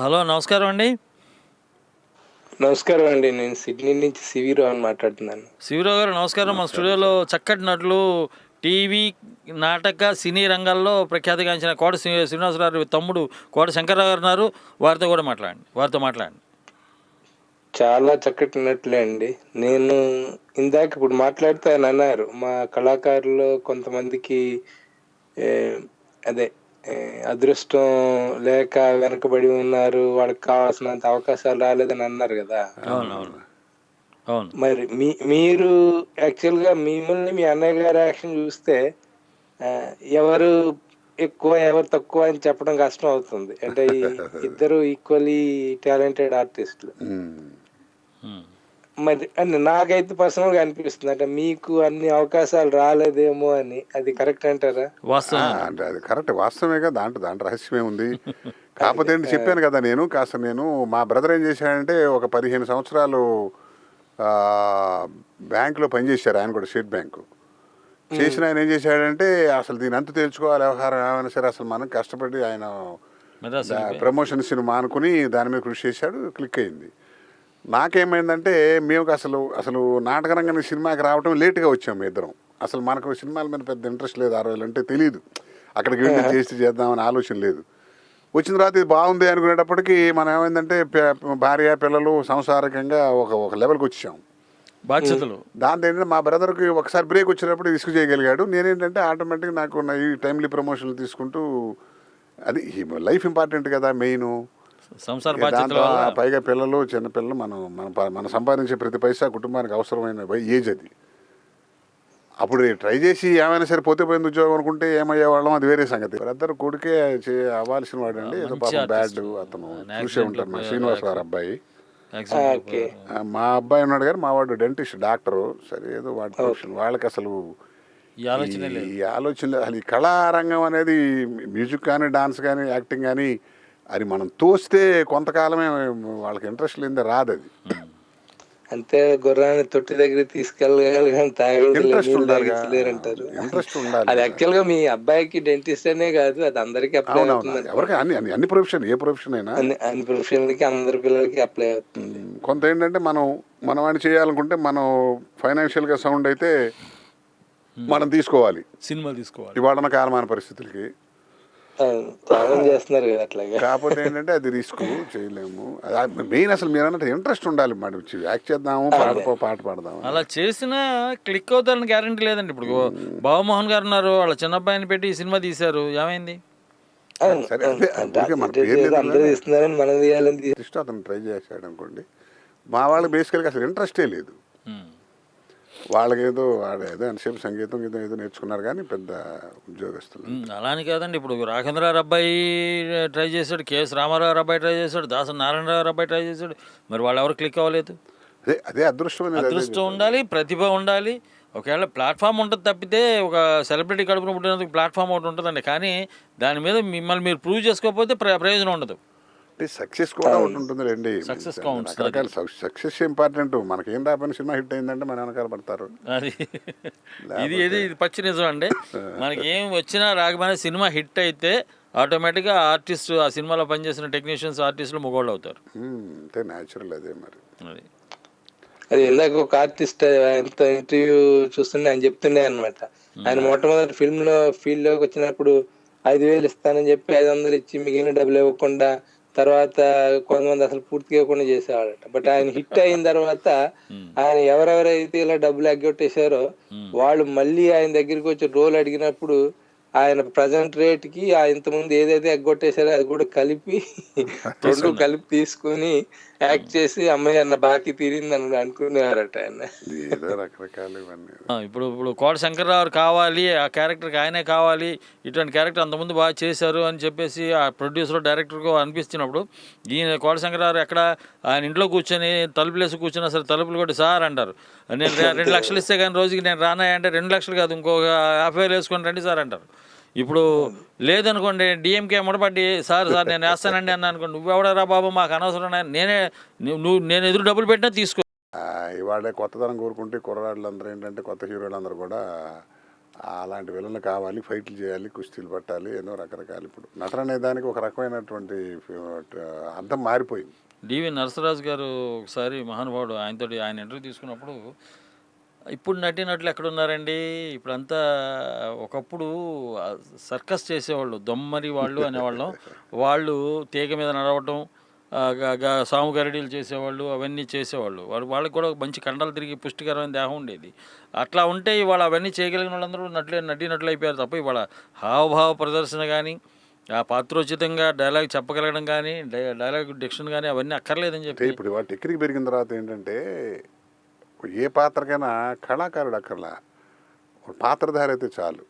హలో, నమస్కారం అండి. నమస్కారం అండి, నేను సిడ్నీ నుంచి సివిరావు అని మాట్లాడుతున్నాను. సివిరావు గారు నమస్కారం. మన స్టూడియోలో చక్కటి నటులు, టీవీ నాటక సినీ రంగాల్లో ప్రఖ్యాతిగాంచిన కోట శ్రీనివాసరావు తమ్ముడు కోట శంకర్రావు గారు ఉన్నారు. వారితో మాట్లాడండి. చాలా చక్కటి నటులే అండి. నేను ఇందాక ఇప్పుడు మాట్లాడుతూ ఆయన అన్నారు, మా కళాకారులు కొంతమందికి అదే అదృష్టం లేక వెనకబడి ఉన్నారు, వాళ్ళకి కావాల్సినంత అవకాశాలు రాలేదని అన్నారు కదా. మరి మీరు యాక్చువల్గా మిమ్మల్ని మీ అన్నయ్య గారి యాక్షన్ చూస్తే ఎవరు ఎక్కువ ఎవరు తక్కువ అని చెప్పడం కష్టం అవుతుంది. అంటే ఇద్దరు ఈక్వల్లీ టాలెంటెడ్ ఆర్టిస్టులు. మరి అని నాకైతే పర్సనల్ గా అనిపిస్తుంది, అంటే మీకు అన్ని అవకాశాలు రాలేదేమో అని. అది కరెక్ట్ అంటారా? అంటే అది కరెక్ట్, వాస్తవమే కదా, దాంట్లో రహస్యమే ఉంది. కాకపోతే ఏంటి చెప్పాను కదా, నేను మా బ్రదర్ ఏం చేశాడంటే ఒక 15 సంవత్సరాలు బ్యాంకులో పనిచేశారు. ఆయన కూడా స్టేట్ బ్యాంకు చేసిన ఆయన ఏం చేశాడంటే అసలు దీని అంతు తేల్చుకోవాలి వ్యవహారం ఏమైనా సరే, అసలు మనం కష్టపడి ఆయన ప్రమోషన్స్ మానుకుని దాని మీద కృషి చేశాడు, క్లిక్ అయింది. నాకేమైందంటే మేము అసలు నాటక రంగానికి సినిమాకి రావటం లేటుగా వచ్చాము ఇద్దరం. అసలు మనకు సినిమాల మీద పెద్ద ఇంట్రెస్ట్ లేదు, ఆ రోజులు అంటే తెలియదు, అక్కడికి వెళ్ళి చేద్దామని ఆలోచన లేదు. వచ్చిన తర్వాత ఇది బాగుంది అనుకునేటప్పటికి మనం ఏమైందంటే భార్య పిల్లలు సంసారికంగా ఒక లెవెల్కి వచ్చాం, బాధ్యతలు. దాంతో ఏంటంటే మా బ్రదర్కి ఒకసారి బ్రేక్ వచ్చినప్పుడు రిస్క్ చేయగలిగాడు. నేనేంటంటే ఆటోమేటిక్గా నాకు ఈ టైమ్లీ ప్రమోషన్లు తీసుకుంటూ, అది లైఫ్ ఇంపార్టెంట్ కదా మెయిన్. దాంతో పైగా పిల్లలు చిన్నపిల్లలు, మనం సంపాదించే ప్రతి పైసా కుటుంబానికి అవసరమైన ఏజ్ అది. అప్పుడు ట్రై చేసి ఏమైనా సరే పోతే పోయింది ఉద్యోగం అనుకుంటే ఏమయ్యేవాళ్ళం, అది వేరే సంగతి. బ్రదర్ కొడుకే అవ్వాల్సిన వాడండి, ఏదో పాపం బ్యాడ్ అతను చూసే ఉంటారు. మా శ్రీనివాసరావు అబ్బాయి, మా అబ్బాయి ఉన్నాడు కానీ మా వాడు డెంటిస్ట్ డాక్టరు. సరే ఏదో వాడి ప్రొఫెషన్, వాళ్ళకి అసలు ఈ ఆలోచన అసలు ఈ కళారంగం అనేది మ్యూజిక్ కానీ డాన్స్ కానీ యాక్టింగ్ కానీ అది మనం తోస్తే కొంతకాలమే వాళ్ళకి ఇంట్రెస్ట్ లేదే రాదు. అది అంతే, గుర్రాన్ని తొట్టి దగ్గర తీసుకెళ్ళగలి ఇంట్రెస్ట్ ఉండాలి. అది యాక్చువల్ గా మీ అబ్బాయికి డెంటిస్ట్ అనే కాదు, అది అందరికి అప్లై అవుతుంది. ఎవరికి అన్ని ప్రొఫెషన్, ఏ ప్రొఫెషన్ అయినా అన్ని ప్రొఫెషన్లకి అందరి పిల్లలకి అప్లై అవుతుంది. కొంత ఏంటంటే మనం వాడిని చేయాలనుకుంటే మనం ఫైనాన్షియల్ గా సౌండ్ అయితే మనం తీసుకోవాలి, సినిమా తీసుకోవాలి ఇవాళ కాలమాన పరిస్థితులకి. చేస్తున్నారు కదా అట్లాగే. కాకపోతే ఏంటంటే అది రిస్క్ చేయలేము. మెయిన్ అసలు మీరు అన్నట్టు ఇంట్రెస్ట్ ఉండాలి, మనం యాక్ట్ చేద్దాము, పాట పాడదాము. అలా చేసినా క్లిక్ అవుతారని గ్యారంటీ లేదండి. ఇప్పుడు బాబుమోహన్ గారు ఉన్నారు, వాళ్ళ చిన్న అబ్బాయిని పెట్టి సినిమా తీశారు, ఏమైంది? అతను ట్రై చేశాడు అనుకోండి, మా వాళ్ళకి బేసికల్గా అసలు ఇంట్రెస్టే లేదు. వాళ్ళకి ఏదో ఎంతసేపు సంగీతం ఏదో నేర్చుకున్నారు కానీ పెద్ద ఉద్యోగస్తులు. అలాని కాదండి, ఇప్పుడు రాఘవేంద్రరావు అబ్బాయి ట్రై చేశాడు, కేఎస్ రామారావు అబ్బాయి ట్రై చేశాడు, దాసరి నారాయణరావు అబ్బాయి ట్రై చేశాడు, మరి వాళ్ళు ఎవరు క్లిక్ అవ్వలేదు. అదే అదృష్టం ఉండాలి, ప్రతిభ ఉండాలి. ఒకవేళ ప్లాట్ఫామ్ ఉంటుంది తప్పితే, ఒక సెలబ్రిటీ కడుపున పుట్టినందుకు ప్లాట్ఫామ్ ఒకటి ఉంటుందండి, కానీ దాని మీద మిమ్మల్ని మీరు ప్రూవ్ చేసుకోకపోతే ప్రయోజనం ఉండదు. సక్సెస్ కూడా ఒకటి ఉంటుంది రండి, సక్సెస్ ఇంపార్టెంట్. మనకేం రాబోయిన సినిమా హిట్ అయిందంటే మన వెనకాల పడతారు. అది ఇది పచ్చి నిజం అండి. మనకి ఏం వచ్చినా రాకపోయినా సినిమా హిట్ అయితే ఆటోమేటిక్గా ఆర్టిస్ట్, ఆ సినిమాలో పనిచేసిన టెక్నీషియన్స్, ఆర్టిస్టులు మొగోళ్ళు అవుతారు. అంతే న్యాచురల్ అదే. మరి అది ఇందాక ఒక ఆర్టిస్ట్ ఎంత ఇంటర్వ్యూ చూస్తుండే ఆయన చెప్తుండే అనమాట, ఆయన మొట్టమొదటి ఫీల్డ్ లోకి వచ్చినప్పుడు 5,000 ఇస్తానని చెప్పి 500 ఇచ్చి మిగిలిన డబ్బులు ఇవ్వకుండా తర్వాత కొంతమంది అసలు పూర్తి చేయకుండా చేసేవాళ్ళట. బట్ ఆయన హిట్ అయిన తర్వాత ఆయన ఎవరెవరైతే ఇలా డబ్బులు ఎగ్గొట్టేశారో వాళ్ళు మళ్ళీ ఆయన దగ్గరికి వచ్చి రోల్ అడిగినప్పుడు ఆయన ప్రజెంట్ రేట్ కి ఇంతకుముందు ఏదైతే ఎగ్గొట్టేశారో అది కూడా కలిపి రెండు కలిపి తీసుకుని యాక్ట్ చేసి అమ్మాయి అన్న బాకీ తీరింది అని అనుకునేవారట ఆయన. ఇప్పుడు ఇప్పుడు కోట శంకర్రావు కావాలి, ఆ క్యారెక్టర్కి ఆయనే కావాలి, ఇటువంటి క్యారెక్టర్ అంతకుముందు బాగా చేశారు అని చెప్పేసి ఆ ప్రొడ్యూసర్ డైరెక్టర్కు అనిపిస్తున్నప్పుడు ఈయన కోట శంకర్రావు ఎక్కడ ఆయన ఇంట్లో కూర్చొని తలుపులేసి కూర్చున్నా సరే తలుపులు కొట్టి సార్ అంటారు, నేను 2 లక్షలు ఇస్తే కానీ రోజుకి నేను రానాయి అంటే 2 లక్షలు కాదు ఇంకొక 50,000 వేసుకొని రండి సార్ అంటారు. ఇప్పుడు లేదనుకోండి డిఎంకే ముడపట్టి సార్ నేను వేస్తానండి అన్న అనుకోండి, నువ్వెవడరా బాబు మాకు అనవసరం, నేను ఎదురు డబ్బులు పెట్టినా తీసుకో. ఇవాళ కొత్తదనం కోరుకుంటే కుర్రాళ్ళందరూ ఏంటంటే కొత్త హీరోలందరూ కూడా అలాంటి విలన్లు కావాలి, ఫైట్లు చేయాలి, కుస్తీలు పట్టాలి, ఎన్నో రకరకాలు. ఇప్పుడు నటన అనే దానికి ఒక రకమైనటువంటి అర్థం మారిపోయింది. డివి నరసరాజు గారు ఒకసారి మహానుభావుడు, ఆయన ఇంటర్వ్యూ తీసుకున్నప్పుడు ఇప్పుడు నటినట్లు ఎక్కడున్నారండి, ఇప్పుడంతా ఒకప్పుడు సర్కస్ చేసేవాళ్ళు, దొమ్మరి వాళ్ళు అనేవాళ్ళం, వాళ్ళు తీగ మీద నడవటం, సాము గరడీలు చేసేవాళ్ళు, అవన్నీ చేసేవాళ్ళు. వాళ్ళకి కూడా మంచి కండలు తిరిగి పుష్టికరమైన దేహం ఉండేది. అట్లా ఉంటే ఇవాళ అవన్నీ చేయగలిగిన వాళ్ళందరూ నటినట్లు అయిపోయారు తప్ప ఇవాళ హావభావ ప్రదర్శన కానీ, ఆ పాత్రోచితంగా డైలాగ్ చెప్పగలగడం కానీ, డైలాగ్ డిక్షన్ కానీ అవన్నీ అక్కర్లేదని చెప్పి ఇప్పుడు వాళ్ళ టెక్నిక్ పెరిగిన తర్వాత ఏంటంటే ఏ పాత్రకైనా కళాకారుడు అక్కర్లా, ఒక పాత్రధారి అయితే చాలు.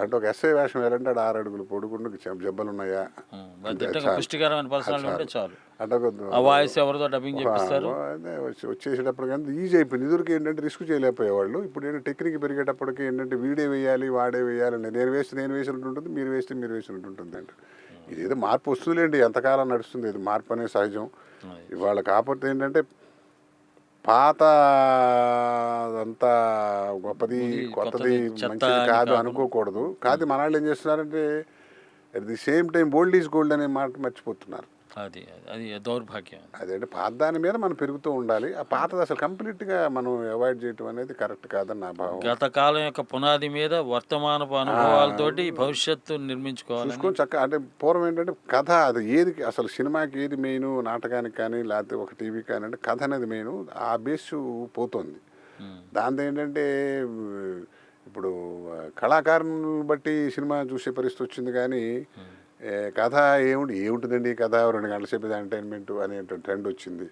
అంటే ఒక ఎస్ఐ వేషం వేయాలంటే 6 అడుగులు పొడుగుండు, జబ్బలు ఉన్నాయా, పుష్టికరమైన పర్సనాలిటీ ఉంటే చాలు. అంటే వాయిస్ ఎవరితో డబ్బింగ్ చేపిస్తారు వచ్చేసేటప్పుడు కానీ ఈజీ అయిపోయింది. ఇదివరకు ఏంటంటే రిస్క్ చేయలేకపోయేవాళ్ళు. ఇప్పుడు ఏంటంటే టెక్నిక్ పెరిగేటప్పటికి ఏంటంటే వీడే వేయాలి, వాడే వేయాలండి, నేను వేసినట్టు ఉంటుంది, మీరు వేసినట్టు ఉంటుంది అంటే ఇదేదో మార్పు వస్తుందిలేండి, ఎంతకాలం నడుస్తుంది, ఇది మార్పు అనేది సహజం. ఇవాళ కాకపోతే ఏంటంటే పాత అంతా గొప్పది కొత్తది మంచిది కాదు అనుకోకూడదు. కాదు మన వాళ్ళు ఏం చేస్తున్నారంటే at the same time old is gold అనే మాట మర్చిపోతున్నారు. అది దౌర్భాగ్యం. అదేంటే పాత దాని మీద మనం పెరుగుతూ ఉండాలి. ఆ పాతది అసలు కంప్లీట్గా మనం అవాయిడ్ చేయటం అనేది కరెక్ట్ కాదని నా భావం. గత కాలం యొక్క పునాది మీద వర్తమానపు అనుభవాలతోటి భవిష్యత్తు నిర్మించుకోవాలి. చూసుకొని చక్కగా అంటే పూర్వం ఏంటంటే కథ అది ఏది అసలు సినిమాకి ఏది మెయిన్, నాటకానికి కానీ లేకపోతే ఒక టీవీ కానీ అంటే కథ అనేది మెయిన్. ఆ బేస్ పోతుంది. దాంతో ఏంటంటే ఇప్పుడు కళాకారుని బట్టి సినిమా చూసే పరిస్థితి వచ్చింది. కానీ కథ ఏముంటుందండి, కథ 2 గంటల సేపు ఎంటర్టైన్మెంట్ అనే ట్రెండ్ వచ్చింది.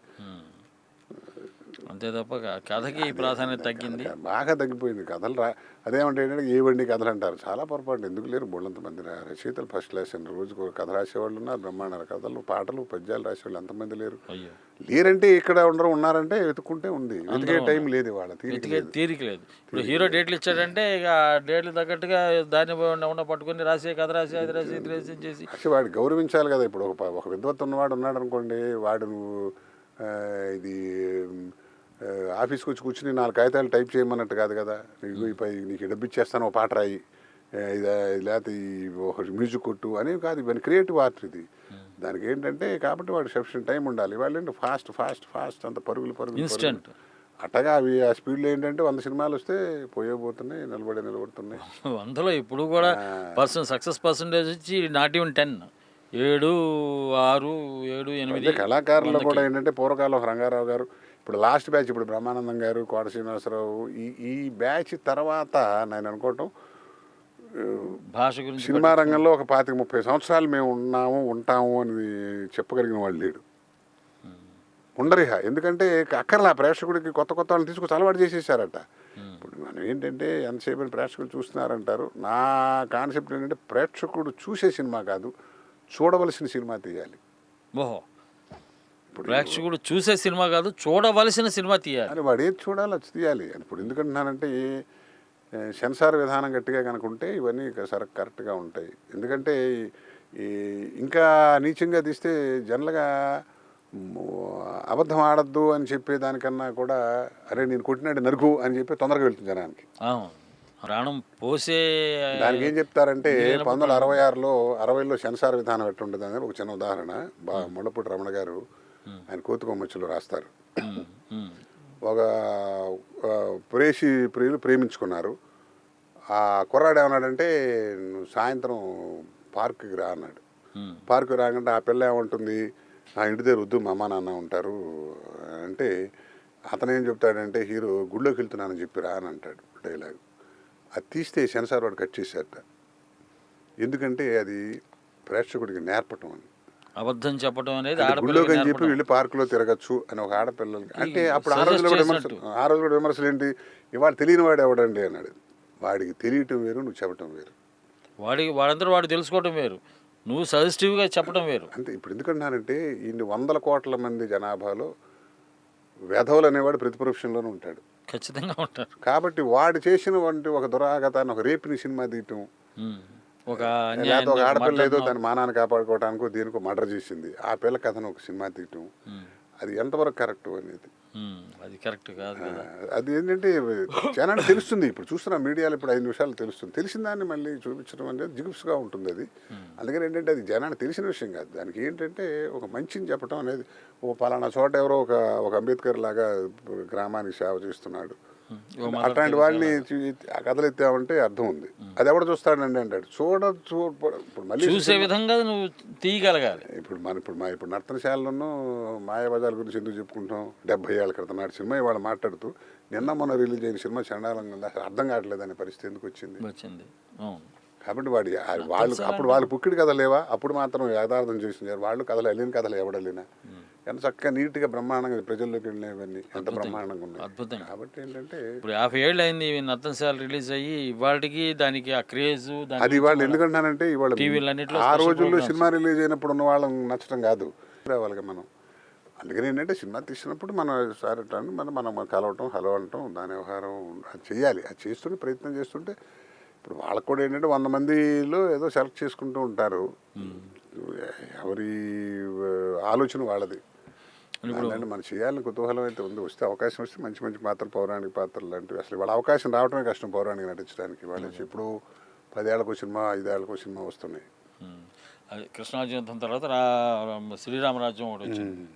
అంతే తప్ప కథకి ప్రాధాన్యత తగ్గింది, బాగా తగ్గిపోయింది. కథలు అదేమంటే ఏంటంటే ఏవండి కథలు అంటారు, చాలా పొరపాటు. ఎందుకు లేరు బోళ్ళంత మంది రచయితలు ఫస్ట్ క్లాస్ అండి. రోజుకు కథ రాసేవాళ్ళు ఉన్నారు, బ్రహ్మాండ కథలు, పాటలు, పద్యాలు రాసేవాళ్ళు ఎంతమంది లేరు. లేరంటే ఇక్కడ ఉన్నారంటే వెతుక్కుంటే ఉంది, వెతికే టైం లేదు, వాళ్ళ తీరిక లేదు. ఇప్పుడు హీరో డేట్లు ఇచ్చాడంటే ఇక డేట్లు తగ్గట్టుగా దాన్ని ఉన్న పట్టుకుని రాసే కథ రాసి అది రాసి ఇది రాసి చేసి వాడు గౌరవించాలి కదా. ఇప్పుడు ఒక విద్వత్తు ఉన్నవాడు ఉన్నాడు అనుకోండి, వాడు ఇది ఆఫీస్కి వచ్చి కూర్చుని 4 కాగితాలు టైప్ చేయమన్నట్టు కాదు కదా. నీకు డబ్బు ఇచ్చేస్తాను, ఒక పాట రాయి, లేకపోతే ఒక మ్యూజిక్ కొట్టు అనేవి కాదు. ఇవన్నీ క్రియేటివ్ ఆర్ట్. ఇది దానికి ఏంటంటే కాబట్టి వాడు సఫిషియెంట్ టైం ఉండాలి. వాళ్ళు ఏంటి ఫాస్ట్ అంత పరుగులు ఇన్స్టెంట్ అట్టగా అవి ఆ స్పీడ్లో ఏంటంటే 100 సినిమాలు వస్తే పోతున్నాయి, నిలబడుతున్నాయి. 100లో ఇప్పుడు కూడా సక్సెస్ పర్సంటేజ్ వచ్చి నాట్ ఈవెన్ 10, 7, 6, 7, 8. కళాకారులు కూడా ఏంటంటే పూర్వకాలం రంగారావు గారు, ఇప్పుడు లాస్ట్ బ్యాచ్ ఇప్పుడు బ్రహ్మానందం గారు, కోట శ్రీనివాసరావు, ఈ బ్యాచ్ తర్వాత నేను అనుకోవటం భాష గురించి సినిమా రంగంలో ఒక 25-30 సంవత్సరాలు మేము ఉంటాము అని చెప్పగలిగిన వాళ్ళు లేడు, ఉండరిహ. ఎందుకంటే అక్కర్లా ప్రేక్షకుడికి కొత్త వాళ్ళని తీసుకొచ్చి అలవాటు చేసేసారట. ఇప్పుడు మనం ఏంటంటే ఎంతసేపు ప్రేక్షకులు చూస్తున్నారంటారు. నా కాన్సెప్ట్ ఏంటంటే ప్రేక్షకుడు చూసే సినిమా కాదు, చూడవలసిన సినిమా తీయాలి. ఓహో, ప్రేక్షకుడు చూసే సినిమా కాదు, చూడవలసిన సినిమా తీయాలి అని వాడు ఏది చూడాలి అది తీయాలి. ఇప్పుడు ఎందుకంటున్నానంటే సెన్సార్ విధానం గట్టిగా కనుకుంటే ఇవన్నీ కరెక్ట్గా ఉంటాయి. ఎందుకంటే ఇంకా నీచంగా తీస్తే జనరల్గా అబద్ధం ఆడద్దు అని చెప్పేదానికన్నా కూడా అరే నేను కొట్టినాడు నరుకు అని చెప్పి తొందరగా వెళ్తుంది జనానికి. ప్రాణం పోసే దానికి ఏం చెప్తారంటే 1966లో 60లో సెన్సార్ విధానం ఎట్టుంటుంది అనేది ఒక చిన్న ఉదాహరణ. ముళ్ళపూడి రమణ గారు ఆయన కోతుకొమ్మచ్చులో రాస్తారు. ఒక ప్రియులు ప్రేమించుకున్నారు. ఆ కుర్రాడు ఏమన్నాడంటే నువ్వు సాయంత్రం పార్కుకి రా అన్నాడు. పార్కుకి రాకంటే ఆ పిల్ల ఏమంటుంది, ఆ ఇంటి దగ్గర వద్దు మా అమ్మ నాన్న ఉంటారు అంటే అతను ఏం చెప్తాడంటే హీరో గుళ్ళోకి వెళ్తున్నానని చెప్పిరా అని అంటాడు డైలాగ్. అది తీస్తే సెన్సార్ వాడు కట్ చేశారట. ఎందుకంటే అది ప్రేక్షకుడికి నేర్పటం అని. అబద్ధం చెప్పడం అనేది గుళ్ళోకి అని చెప్పి వెళ్ళి పార్కులో తిరగచ్చు అని ఒక ఆడపిల్లలకి అంటే అప్పుడు ఆ రోజులో కూడా విమర్శలు ఏంటి, ఇవాళ తెలియని వాడు ఎవడండి అన్నాడు. వాడికి తెలియటం వేరు, నువ్వు చెప్పటం వేరు. వాడందరూ వాడు తెలుసుకోవటం వేరు, నువ్వు సజెస్టివ్గా చెప్పడం వేరు. అంతే. ఇప్పుడు ఎందుకంటున్నానంటే ఇన్ని 100 కోట్ల మంది జనాభాలో వెధవులు అనేవాడు ప్రతి ప్రొఫెషన్లోనూ ఉంటాడు, ఖచ్చితంగా ఉంటారు. కాబట్టి వాడు చేసిన వంటి ఒక దురాగతాన్ని, ఒక రేపుని సినిమా తీయటం, ఒక ఆడపిల్ల ఏదో దాని మానాన్ని కాపాడుకోవడానికో దేనికో మర్డర్ చేసింది, ఆ పిల్ల కథను ఒక సినిమా తీయటం, అది ఎంతవరకు కరెక్ట్ అనేది అది కరెక్ట్ కాదు. అది ఏంటంటే జనానికి తెలుస్తుంది. ఇప్పుడు చూస్తున్న మీడియాలో ఇప్పుడు 5 నిమిషాలు తెలుస్తుంది. తెలిసిన దాన్ని మళ్ళీ చూపించడం అనేది జిగుప్స్గా ఉంటుంది. అది అందుకని ఏంటంటే అది జనానికి తెలిసిన విషయం కాదు. దానికి ఏంటంటే ఒక మంచిని చెప్పడం అనేది, ఓ పలానా చోట ఎవరో ఒక అంబేద్కర్ లాగా గ్రామానికి సేవ చేస్తున్నాడు, అట్లాంటి వాళ్ళని ఆ కథలు ఎత్తామంటే అర్థం ఉంది. అది ఎవడ చూస్తాడండి అంటాడు. ఇప్పుడు మళ్ళీ చూసే విధంగా నువ్వు తీయగలగాలి. ఇప్పుడు నర్తనశాలను మాయాబజార్ గురించి ఎందుకు చెప్పుకుంటాం? 70 ఏళ్ళ క్రితం నాటి సినిమా ఇవాళ మాట్లాడుతూ నిన్న మొన్న రిలీజ్ అయిన సినిమా చండాలంగా అర్థం కావట్లేదు అనే పరిస్థితి ఎందుకు వచ్చింది? కాబట్టి అప్పుడు వాళ్ళు పుక్కిడి కథలు లేవా? అప్పుడు మాత్రం యథార్థం చేసినారు వాళ్ళు. కథలు వెళ్ళిన కథలు ఎవడలేనా ఎంత చక్కగా నీట్గా బ్రహ్మాండంగా ప్రజల్లోకి వెళ్ళినవన్నీ ఎంత బ్రహ్మాండంగా ఉన్నాయి. అద్భుతం. కాబట్టి ఏంటంటే ఇప్పుడు 50 ఏళ్ళు అయింది నర్తనశాల రిలీజ్ అయ్యి, ఇవాళకి దానికి ఆ క్రేజ్ అది ఇవాళ ఎందుకంటానంటే ఇవాళ ఆ రోజుల్లో సినిమా రిలీజ్ అయినప్పుడు ఉన్న వాళ్ళని నచ్చడం కాదు, రావాలిగా మనం. అందుకని ఏంటంటే సినిమా తీసినప్పుడు మనం సార్ మనం కలవటం, హలో అనటం, దాని వ్యవహారం అది చేయాలి. అది చేస్తుంటే ప్రయత్నం చేస్తుంటే ఇప్పుడు వాళ్ళకు కూడా ఏంటంటే 100 మందిలో ఏదో సెలెక్ట్ చేసుకుంటూ ఉంటారు. ఎవరి ఆలోచన వాళ్ళది. అంటే మనం చేయాలని కుతూహలం అయితే ఉంది. వస్తే అవకాశం వస్తే మంచి మంచి పాత్రలు, పౌరాణిక పాత్రలు లాంటివి. అసలు వాళ్ళ అవకాశం రావడమే కష్టం పౌరాణిక నటించడానికి. వాళ్ళు ఇప్పుడు 10 ఏళ్ళకో సినిమా, 5 ఏళ్ళకో సినిమా వస్తున్నాయి. అది కృష్ణార్జున తర్వాత శ్రీరామరాజ్యం ఒకటి వచ్చింది,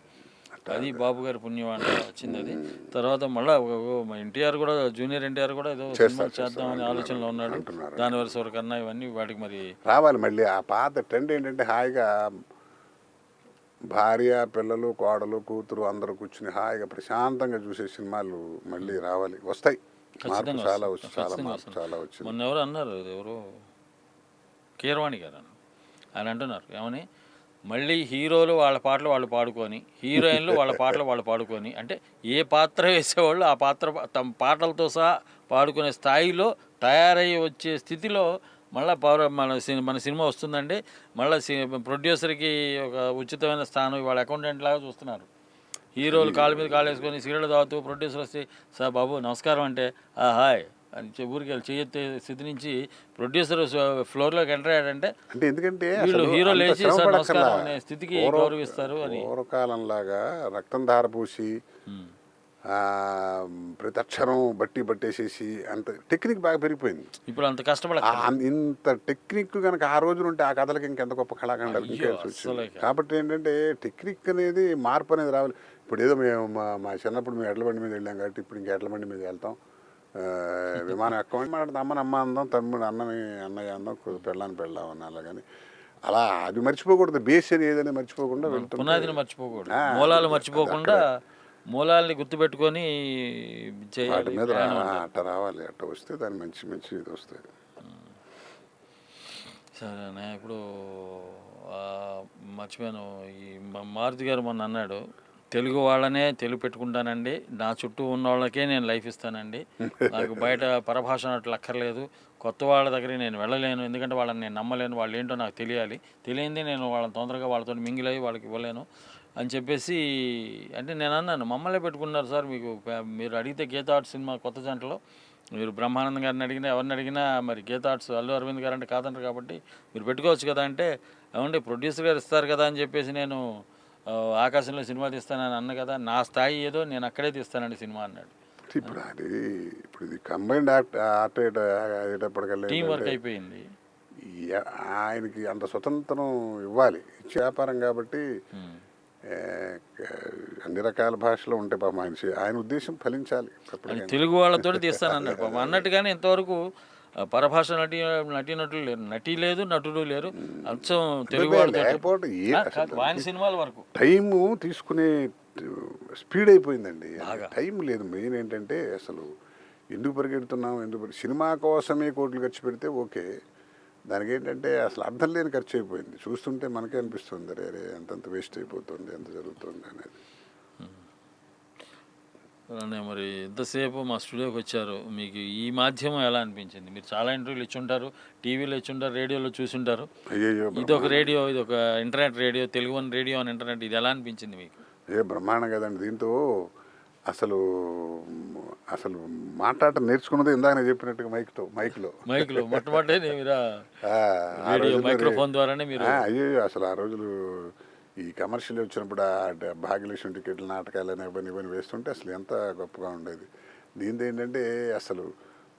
అది బాబు గారి పుణ్యం అంటే వచ్చింది. అది తర్వాత మళ్ళీ ఎన్టీఆర్ కూడా, జూనియర్ ఎన్టీఆర్ కూడా ఏదో సినిమా చేద్దామనే ఆలోచనలో ఉన్నాడు. దాని వరుస కన్నా ఇవన్నీ వాటికి మరి రావాలి. మళ్ళీ ఆ పాత ట్రెండ్ ఏంటంటే హాయిగా భార్య, పిల్లలు, కోడలు, కూతురు అందరూ కూర్చుని హాయిగా ప్రశాంతంగా చూసే సినిమాలు మళ్ళీ రావాలి, వస్తాయి. చాలా వచ్చింది. మొన్న ఎవరు అన్నారు, ఎవరు కీరవాణి గారు ఆయన అంటున్నారు ఏమని, మళ్ళీ హీరోలు వాళ్ళ పాటలు వాళ్ళు పాడుకొని, హీరోయిన్లు వాళ్ళ పాటలు వాళ్ళు పాడుకొని, అంటే ఏ పాత్ర వేసేవాళ్ళు ఆ పాత్ర తమ పాటలతో సహా పాడుకునే స్థాయిలో తయారయ్యి వచ్చే స్థితిలో మళ్ళీ మన సినిమా వస్తుందండి. మళ్ళీ ప్రొడ్యూసర్కి ఒక ఉచితమైన స్థానం ఇవాళ అకౌంటెంట్ లాగా చూస్తున్నారు. హీరోలు కాళ్ళ మీద కాళ్ళు వేసుకొని సిగరెట్ తాగుతూ ప్రొడ్యూసర్ వస్తే సార్ బాబు నమస్కారం అంటే హాయ్ అని ఊరికి వెళ్ళి చేయెత్తే స్థితి నుంచి ప్రొడ్యూసర్ ఫ్లోర్లోకి ఎంటర్ అయ్యాడంటే ఎందుకంటే వీళ్ళు హీరో లేచి సార్ నమస్కారం అనే స్థితికి గౌరవిస్తారు అని. పూర్వకాలంలాగా రక్తం ధారపూసి ప్రతి అక్షరం బట్టేసేసి అంత టెక్నిక్ బాగా పెరిగిపోయింది. ఇప్పుడు అంత కష్టపడ ఇంత టెక్నిక్ కనుక ఆ రోజున ఉంటే ఆ కథలకి ఇంకెంత గొప్ప కళాఖండాలు వచ్చింది. కాబట్టి ఏంటంటే టెక్నిక్ అనేది మార్పు అనేది రావాలి. ఇప్పుడు ఏదో మేము మా చిన్నప్పుడు మేము ఎడ్ల బండి మీద వెళ్ళాం కాబట్టి ఇప్పుడు ఇంకా ఎడ్ల బండి మీద వెళ్తాం, విమానం ఎక్కమని మాట్లాడుతాం, అమ్మ అందాం, తమ్ముడు అన్నయ్య అందాం, పెళ్ళాం అన్నా. కానీ అలా అది మర్చిపోకూడదు. బేస్ అని ఏదైనా మర్చిపోకుండా వెళ్తాం, పునాదిని మర్చిపోకూడదు, మూలాలు మర్చిపోకుండా మూలాల్ని గుర్తుపెట్టుకొని వాటి మీద అట్ట రావాలి. అట్ట వస్తే దాని మంచి ఇది వస్తుంది. సరేనా, ఇప్పుడు మర్చిపోయాను, ఈ మారుతి గారు మొన్న అన్నాడు, తెలుగు వాళ్ళనే తెలుగు పెట్టుకుంటానండి, నా చుట్టూ ఉన్న వాళ్ళకే నేను లైఫ్ ఇస్తానండి, నాకు బయట పరభాష అట్లా అక్కర్లేదు, కొత్త వాళ్ళ దగ్గర నేను వెళ్ళలేను, ఎందుకంటే వాళ్ళని నేను నమ్మలేను, వాళ్ళు ఏంటో నాకు తెలియంది నేను వాళ్ళని తొందరగా వాళ్ళతో మింగిల్ అయ్యి వాళ్ళకి ఇవ్వలేను అని చెప్పేసి. అంటే నేను అన్నాను, మమ్మల్ని పెట్టుకున్నారు సార్, మీరు అడిగితే గీతా ఆర్ట్స్ సినిమా కొత్త జంటలో మీరు బ్రహ్మానందం గారిని అడిగినా ఎవరిని అడిగినా మరి గీతా ఆర్ట్స్ అల్లు అరవింద్ గారు అంటే కాదంటారు, కాబట్టి మీరు పెట్టుకోవచ్చు కదా అంటే, ఏమంటే ప్రొడ్యూసర్ గారు ఇస్తారు కదా అని చెప్పేసి నేను ఆకాశంలో సినిమా తీస్తానని అన్న కదా, నా స్థాయి ఏదో నేను అక్కడే తీస్తానండి సినిమా అన్నాడు. ఇప్పుడు ఇది కంబైన్డ్ ఆర్ట్ అయ్యేటప్పటికల్లా టీం వర్క్ అయిపోయింది. ఆయనకి అంత స్వతంత్రం ఇవ్వాలి, ఇచ్చే వ్యాపారం కాబట్టి అన్ని రకాల భాషలో ఉంటే పాపం ఆయన ఉద్దేశం ఫలించాలి. తెలుగు వాళ్ళతో తీస్తానన్నాడు పాపం అన్నట్టుగానే ఇంతవరకు పరభాష నటీనటులు లేరు, నటి లేదు, నటుడు లేరు, అచ్చం తెలుగు లేకపోతే ఆయన సినిమాల వరకు టైము తీసుకునే స్పీడ్ అయిపోయిందండి. టైం లేదు. మెయిన్ ఏంటంటే అసలు ఎందుకు పరిగెడుతున్నాం, సినిమా కోసమే కోట్లు ఖర్చు పెడితే ఓకే, దానికి ఏంటంటే అసలు అర్థం లేని ఖర్చు అయిపోయింది. చూస్తుంటే మనకే అనిపిస్తుంది రే ఎంతంత వేస్ట్ అయిపోతుంది, ఎంత జరుగుతుంది అనేది. మరి ఎంతసేపు మా స్టూడియోకి వచ్చారు, మీకు ఈ మాధ్యమం ఎలా అనిపించింది? మీరు చాలా ఇంటర్వ్యూలు ఇచ్చుంటారు, టీవీలో ఇచ్చుంటారు, రేడియోలో చూసుంటారు. ఇది ఒక రేడియో, ఇది ఒక internet radio, Telugu one radio అని ఇంటర్నెట్, ఇది ఎలా అనిపించింది మీకు? బ్రహ్మాండం కదండి. దీంతో అసలు మాట్లాడటం నేర్చుకున్నది ఇందాక నేను చెప్పినట్టుగా మైక్లో మొట్టమొదటి మైక్రోఫోన్ ద్వారానే మీరు. అయ్యో అసలు ఆ రోజులు ఈ కమర్షియల్ వచ్చినప్పుడు భాగ్యలక్ష్మి టికెట్లు నాటకాలు ఇవన్నీ వేస్తుంటే అసలు ఎంత గొప్పగా ఉండేది. దీంతో ఏంటంటే అసలు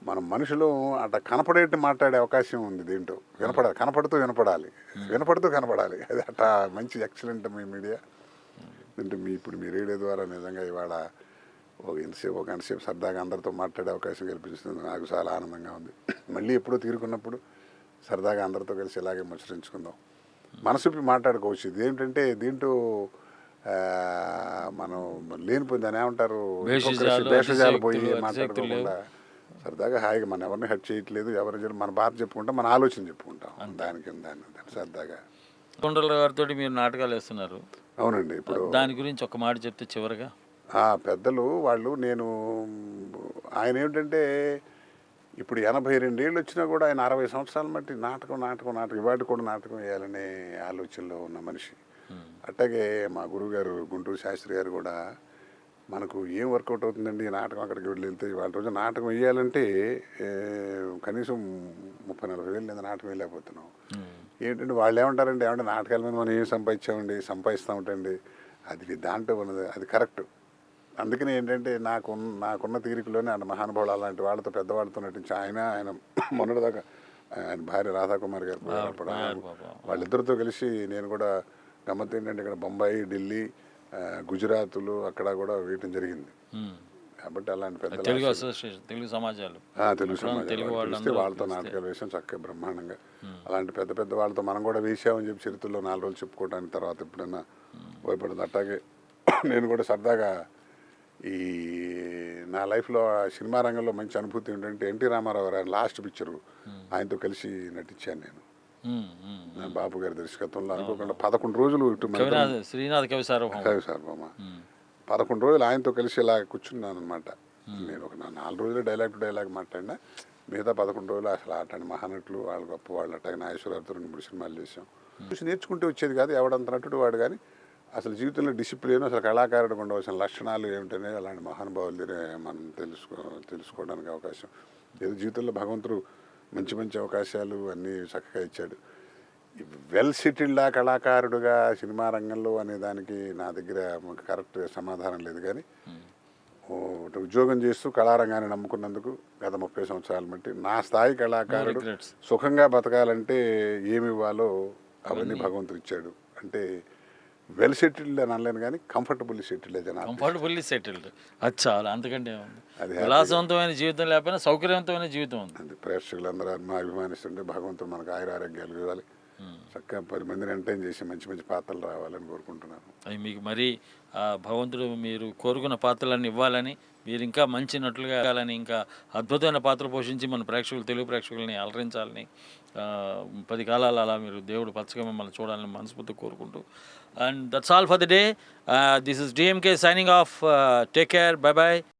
మనం మనుషులు అట్లా కనపడేట్టు మాట్లాడే అవకాశం ఉంది దీంట్లో. కనపడుతూ కనపడాలి. అది అట్లా మంచి ఎక్సలెంట్ మీ మీడియా. అంటే ఇప్పుడు మీ రేడియో ద్వారా నిజంగా ఇవాళ ఒక గంట సేపు సరదాగా అందరితో మాట్లాడే అవకాశం కల్పిస్తుంది. నాకు చాలా ఆనందంగా ఉంది. మళ్ళీ ఎప్పుడో తీరుకున్నప్పుడు సరదాగా అందరితో కలిసి ఇలాగే ముచ్చరించుకుందాం, మనసుపి మాట్లాడుకోవచ్చు. ఇది ఏంటంటే దీంట్లో మనం లేనిపోయింది అని ఏమంటారు, భేషజాలు పోయి మాట్లాడుకోకుండా సరదాగా హాయిగా మనం ఎవరిని హెల్ప్ చేయట్లేదు, ఎవరి మన బాధ చెప్పుకుంటాం, మన ఆలోచన చెప్పుకుంటాం. దాని సరదాగా. కొండల గారితో మీరు నాటకాలు వేస్తున్నారు. అవునండి. ఇప్పుడు దాని గురించి ఒక మాట చెప్తే చివరిగా. పెద్దలు వాళ్ళు ఆయన ఏమిటంటే ఇప్పుడు 82 ఏళ్ళు వచ్చినా కూడా ఆయన 60 సంవత్సరాల మట్టి నాటకం ఇవాటి కూడా నాటకం వేయాలనే ఆలోచనలో ఉన్న మనిషి. అట్లాగే మా గురువుగారు గుంటూరు శాస్త్రి గారు కూడా మనకు ఏం వర్కౌట్ అవుతుందండి నాటకం అక్కడికి వెళ్తే వాళ్ళ రోజు నాటకం వేయాలంటే కనీసం 30-40 వేలు లేదా నాటకం వేయలేకపోతున్నాం. ఏంటంటే వాళ్ళు ఏమంటారంటే నాటకాల మీద మనం ఏం సంపాదిస్తూ ఉంటాండి, అది దాంట్లో ఉన్నది, అది కరెక్ట్. అందుకని ఏంటంటే నాకున్న తీరికలోనే ఆయన మహానుభావులు అలాంటి వాళ్ళతో పెద్దవాళ్ళతో నటించి ఆయన మొన్నటిదాకా ఆయన భార్య రాధాకుమారి గారు వాళ్ళిద్దరితో కలిసి నేను కూడా గమ్మత్తు ఏంటంటే ఇక్కడ బొంబాయి, ఢిల్లీ, గుజరాత్లు అక్కడ కూడా వేయటం జరిగింది. కాబట్టి అలాంటి పెద్ద తెలుగు సమాజాలు వాళ్ళతో నాటకాలు వేసాం చక్కగా బ్రహ్మాండంగా. అలాంటి పెద్ద వాళ్ళతో మనం కూడా వేసామని చెప్పి చరిత్రలో 4 రోజులు చెప్పుకోవడానికి తర్వాత ఎప్పుడైనా భయపడదు. అట్లాగే నేను కూడా సరదాగా ఈ నా లైఫ్లో సినిమా రంగంలో మంచి అనుభూతి ఏంటంటే ఎన్టీ రామారావు గారు లాస్ట్ పిక్చరు ఆయనతో కలిసి నటించాను నేను. బాబు గారి దర్శకత్వంలో అనుకోకుండా 11 రోజులు శ్రీనాథ్ కవి సార్వభౌమ 11 రోజులు ఆయనతో కలిసి ఇలా కూర్చున్నాను అనమాట. నేను ఒక 4 రోజులు డైలాగ్ టు డైలాగ్ మాట్లాడినా, మిగతా 11 రోజులు అసలు అట్లాంటి మహానటులు వాళ్ళు గొప్ప వాళ్ళు. అట్లాగే నాగేశ్వరరావుతో 2-3 సినిమాలు చేసాం. చూసి నేర్చుకుంటే వచ్చేది కాదు, ఎవడంత నటుడు వాడు. కానీ అసలు జీవితంలో డిసిప్లిన్, అసలు కళాకారుడికి ఉండవలసిన లక్షణాలు ఏమిటనేది అలాంటి మహానుభావుల దగ్గర మనం తెలుసుకోవడానికి అవకాశం. ఏదో జీవితంలో భగవంతుడు మంచి అవకాశాలు అన్నీ చక్కగా ఇచ్చాడు. వెల్ సెటిల్డా కళాకారుడుగా సినిమా రంగంలో అనే దానికి నా దగ్గర కరెక్ట్ సమాధానం లేదు. కానీ ఉద్యోగం చేస్తూ కళారంగాన్ని నమ్ముకున్నందుకు గత 30 సంవత్సరాల బట్టి నా స్థాయి కళాకారుడు సుఖంగా బతకాలంటే ఏమి ఇవ్వాలో అవన్నీ భగవంతుడు ఇచ్చాడు. అంటే వెల్ సెటిల్డ్ అని అనలేను కానీ కంఫర్టబుల్లీ సెటిల్డ్ అది చాలా. అంతకంటే అది విలాసవంతమైన జీవితం లేకపోయినా సౌకర్యవంతమైన జీవితం ఉంది. అది ప్రేక్షకులందరూ అభిమానిస్తుంటే భగవంతుడు మనకు ఆరోగ్యాలు ఇవ్వాలి, చక్కగా 10 మందిని ఎంటర్టైన్ చేసి మంచి పాత్రలు రావాలని కోరుకుంటున్నాను. అవి మీకు మరి భగవంతుడు మీరు కోరుకున్న పాత్రలన్నీ ఇవ్వాలని, మీరు ఇంకా మంచి నటులుగా కావాలని, ఇంకా అద్భుతమైన పాత్ర పోషించి మన తెలుగు ప్రేక్షకులని అలరించాలని, 10 కాలాలు అలా మీరు దేవుడు పచ్చగా మిమ్మల్ని చూడాలని మనస్ఫూర్తిగా కోరుకుంటూ. And that's all for the day. This is DMK signing off. Take care. Bye-bye.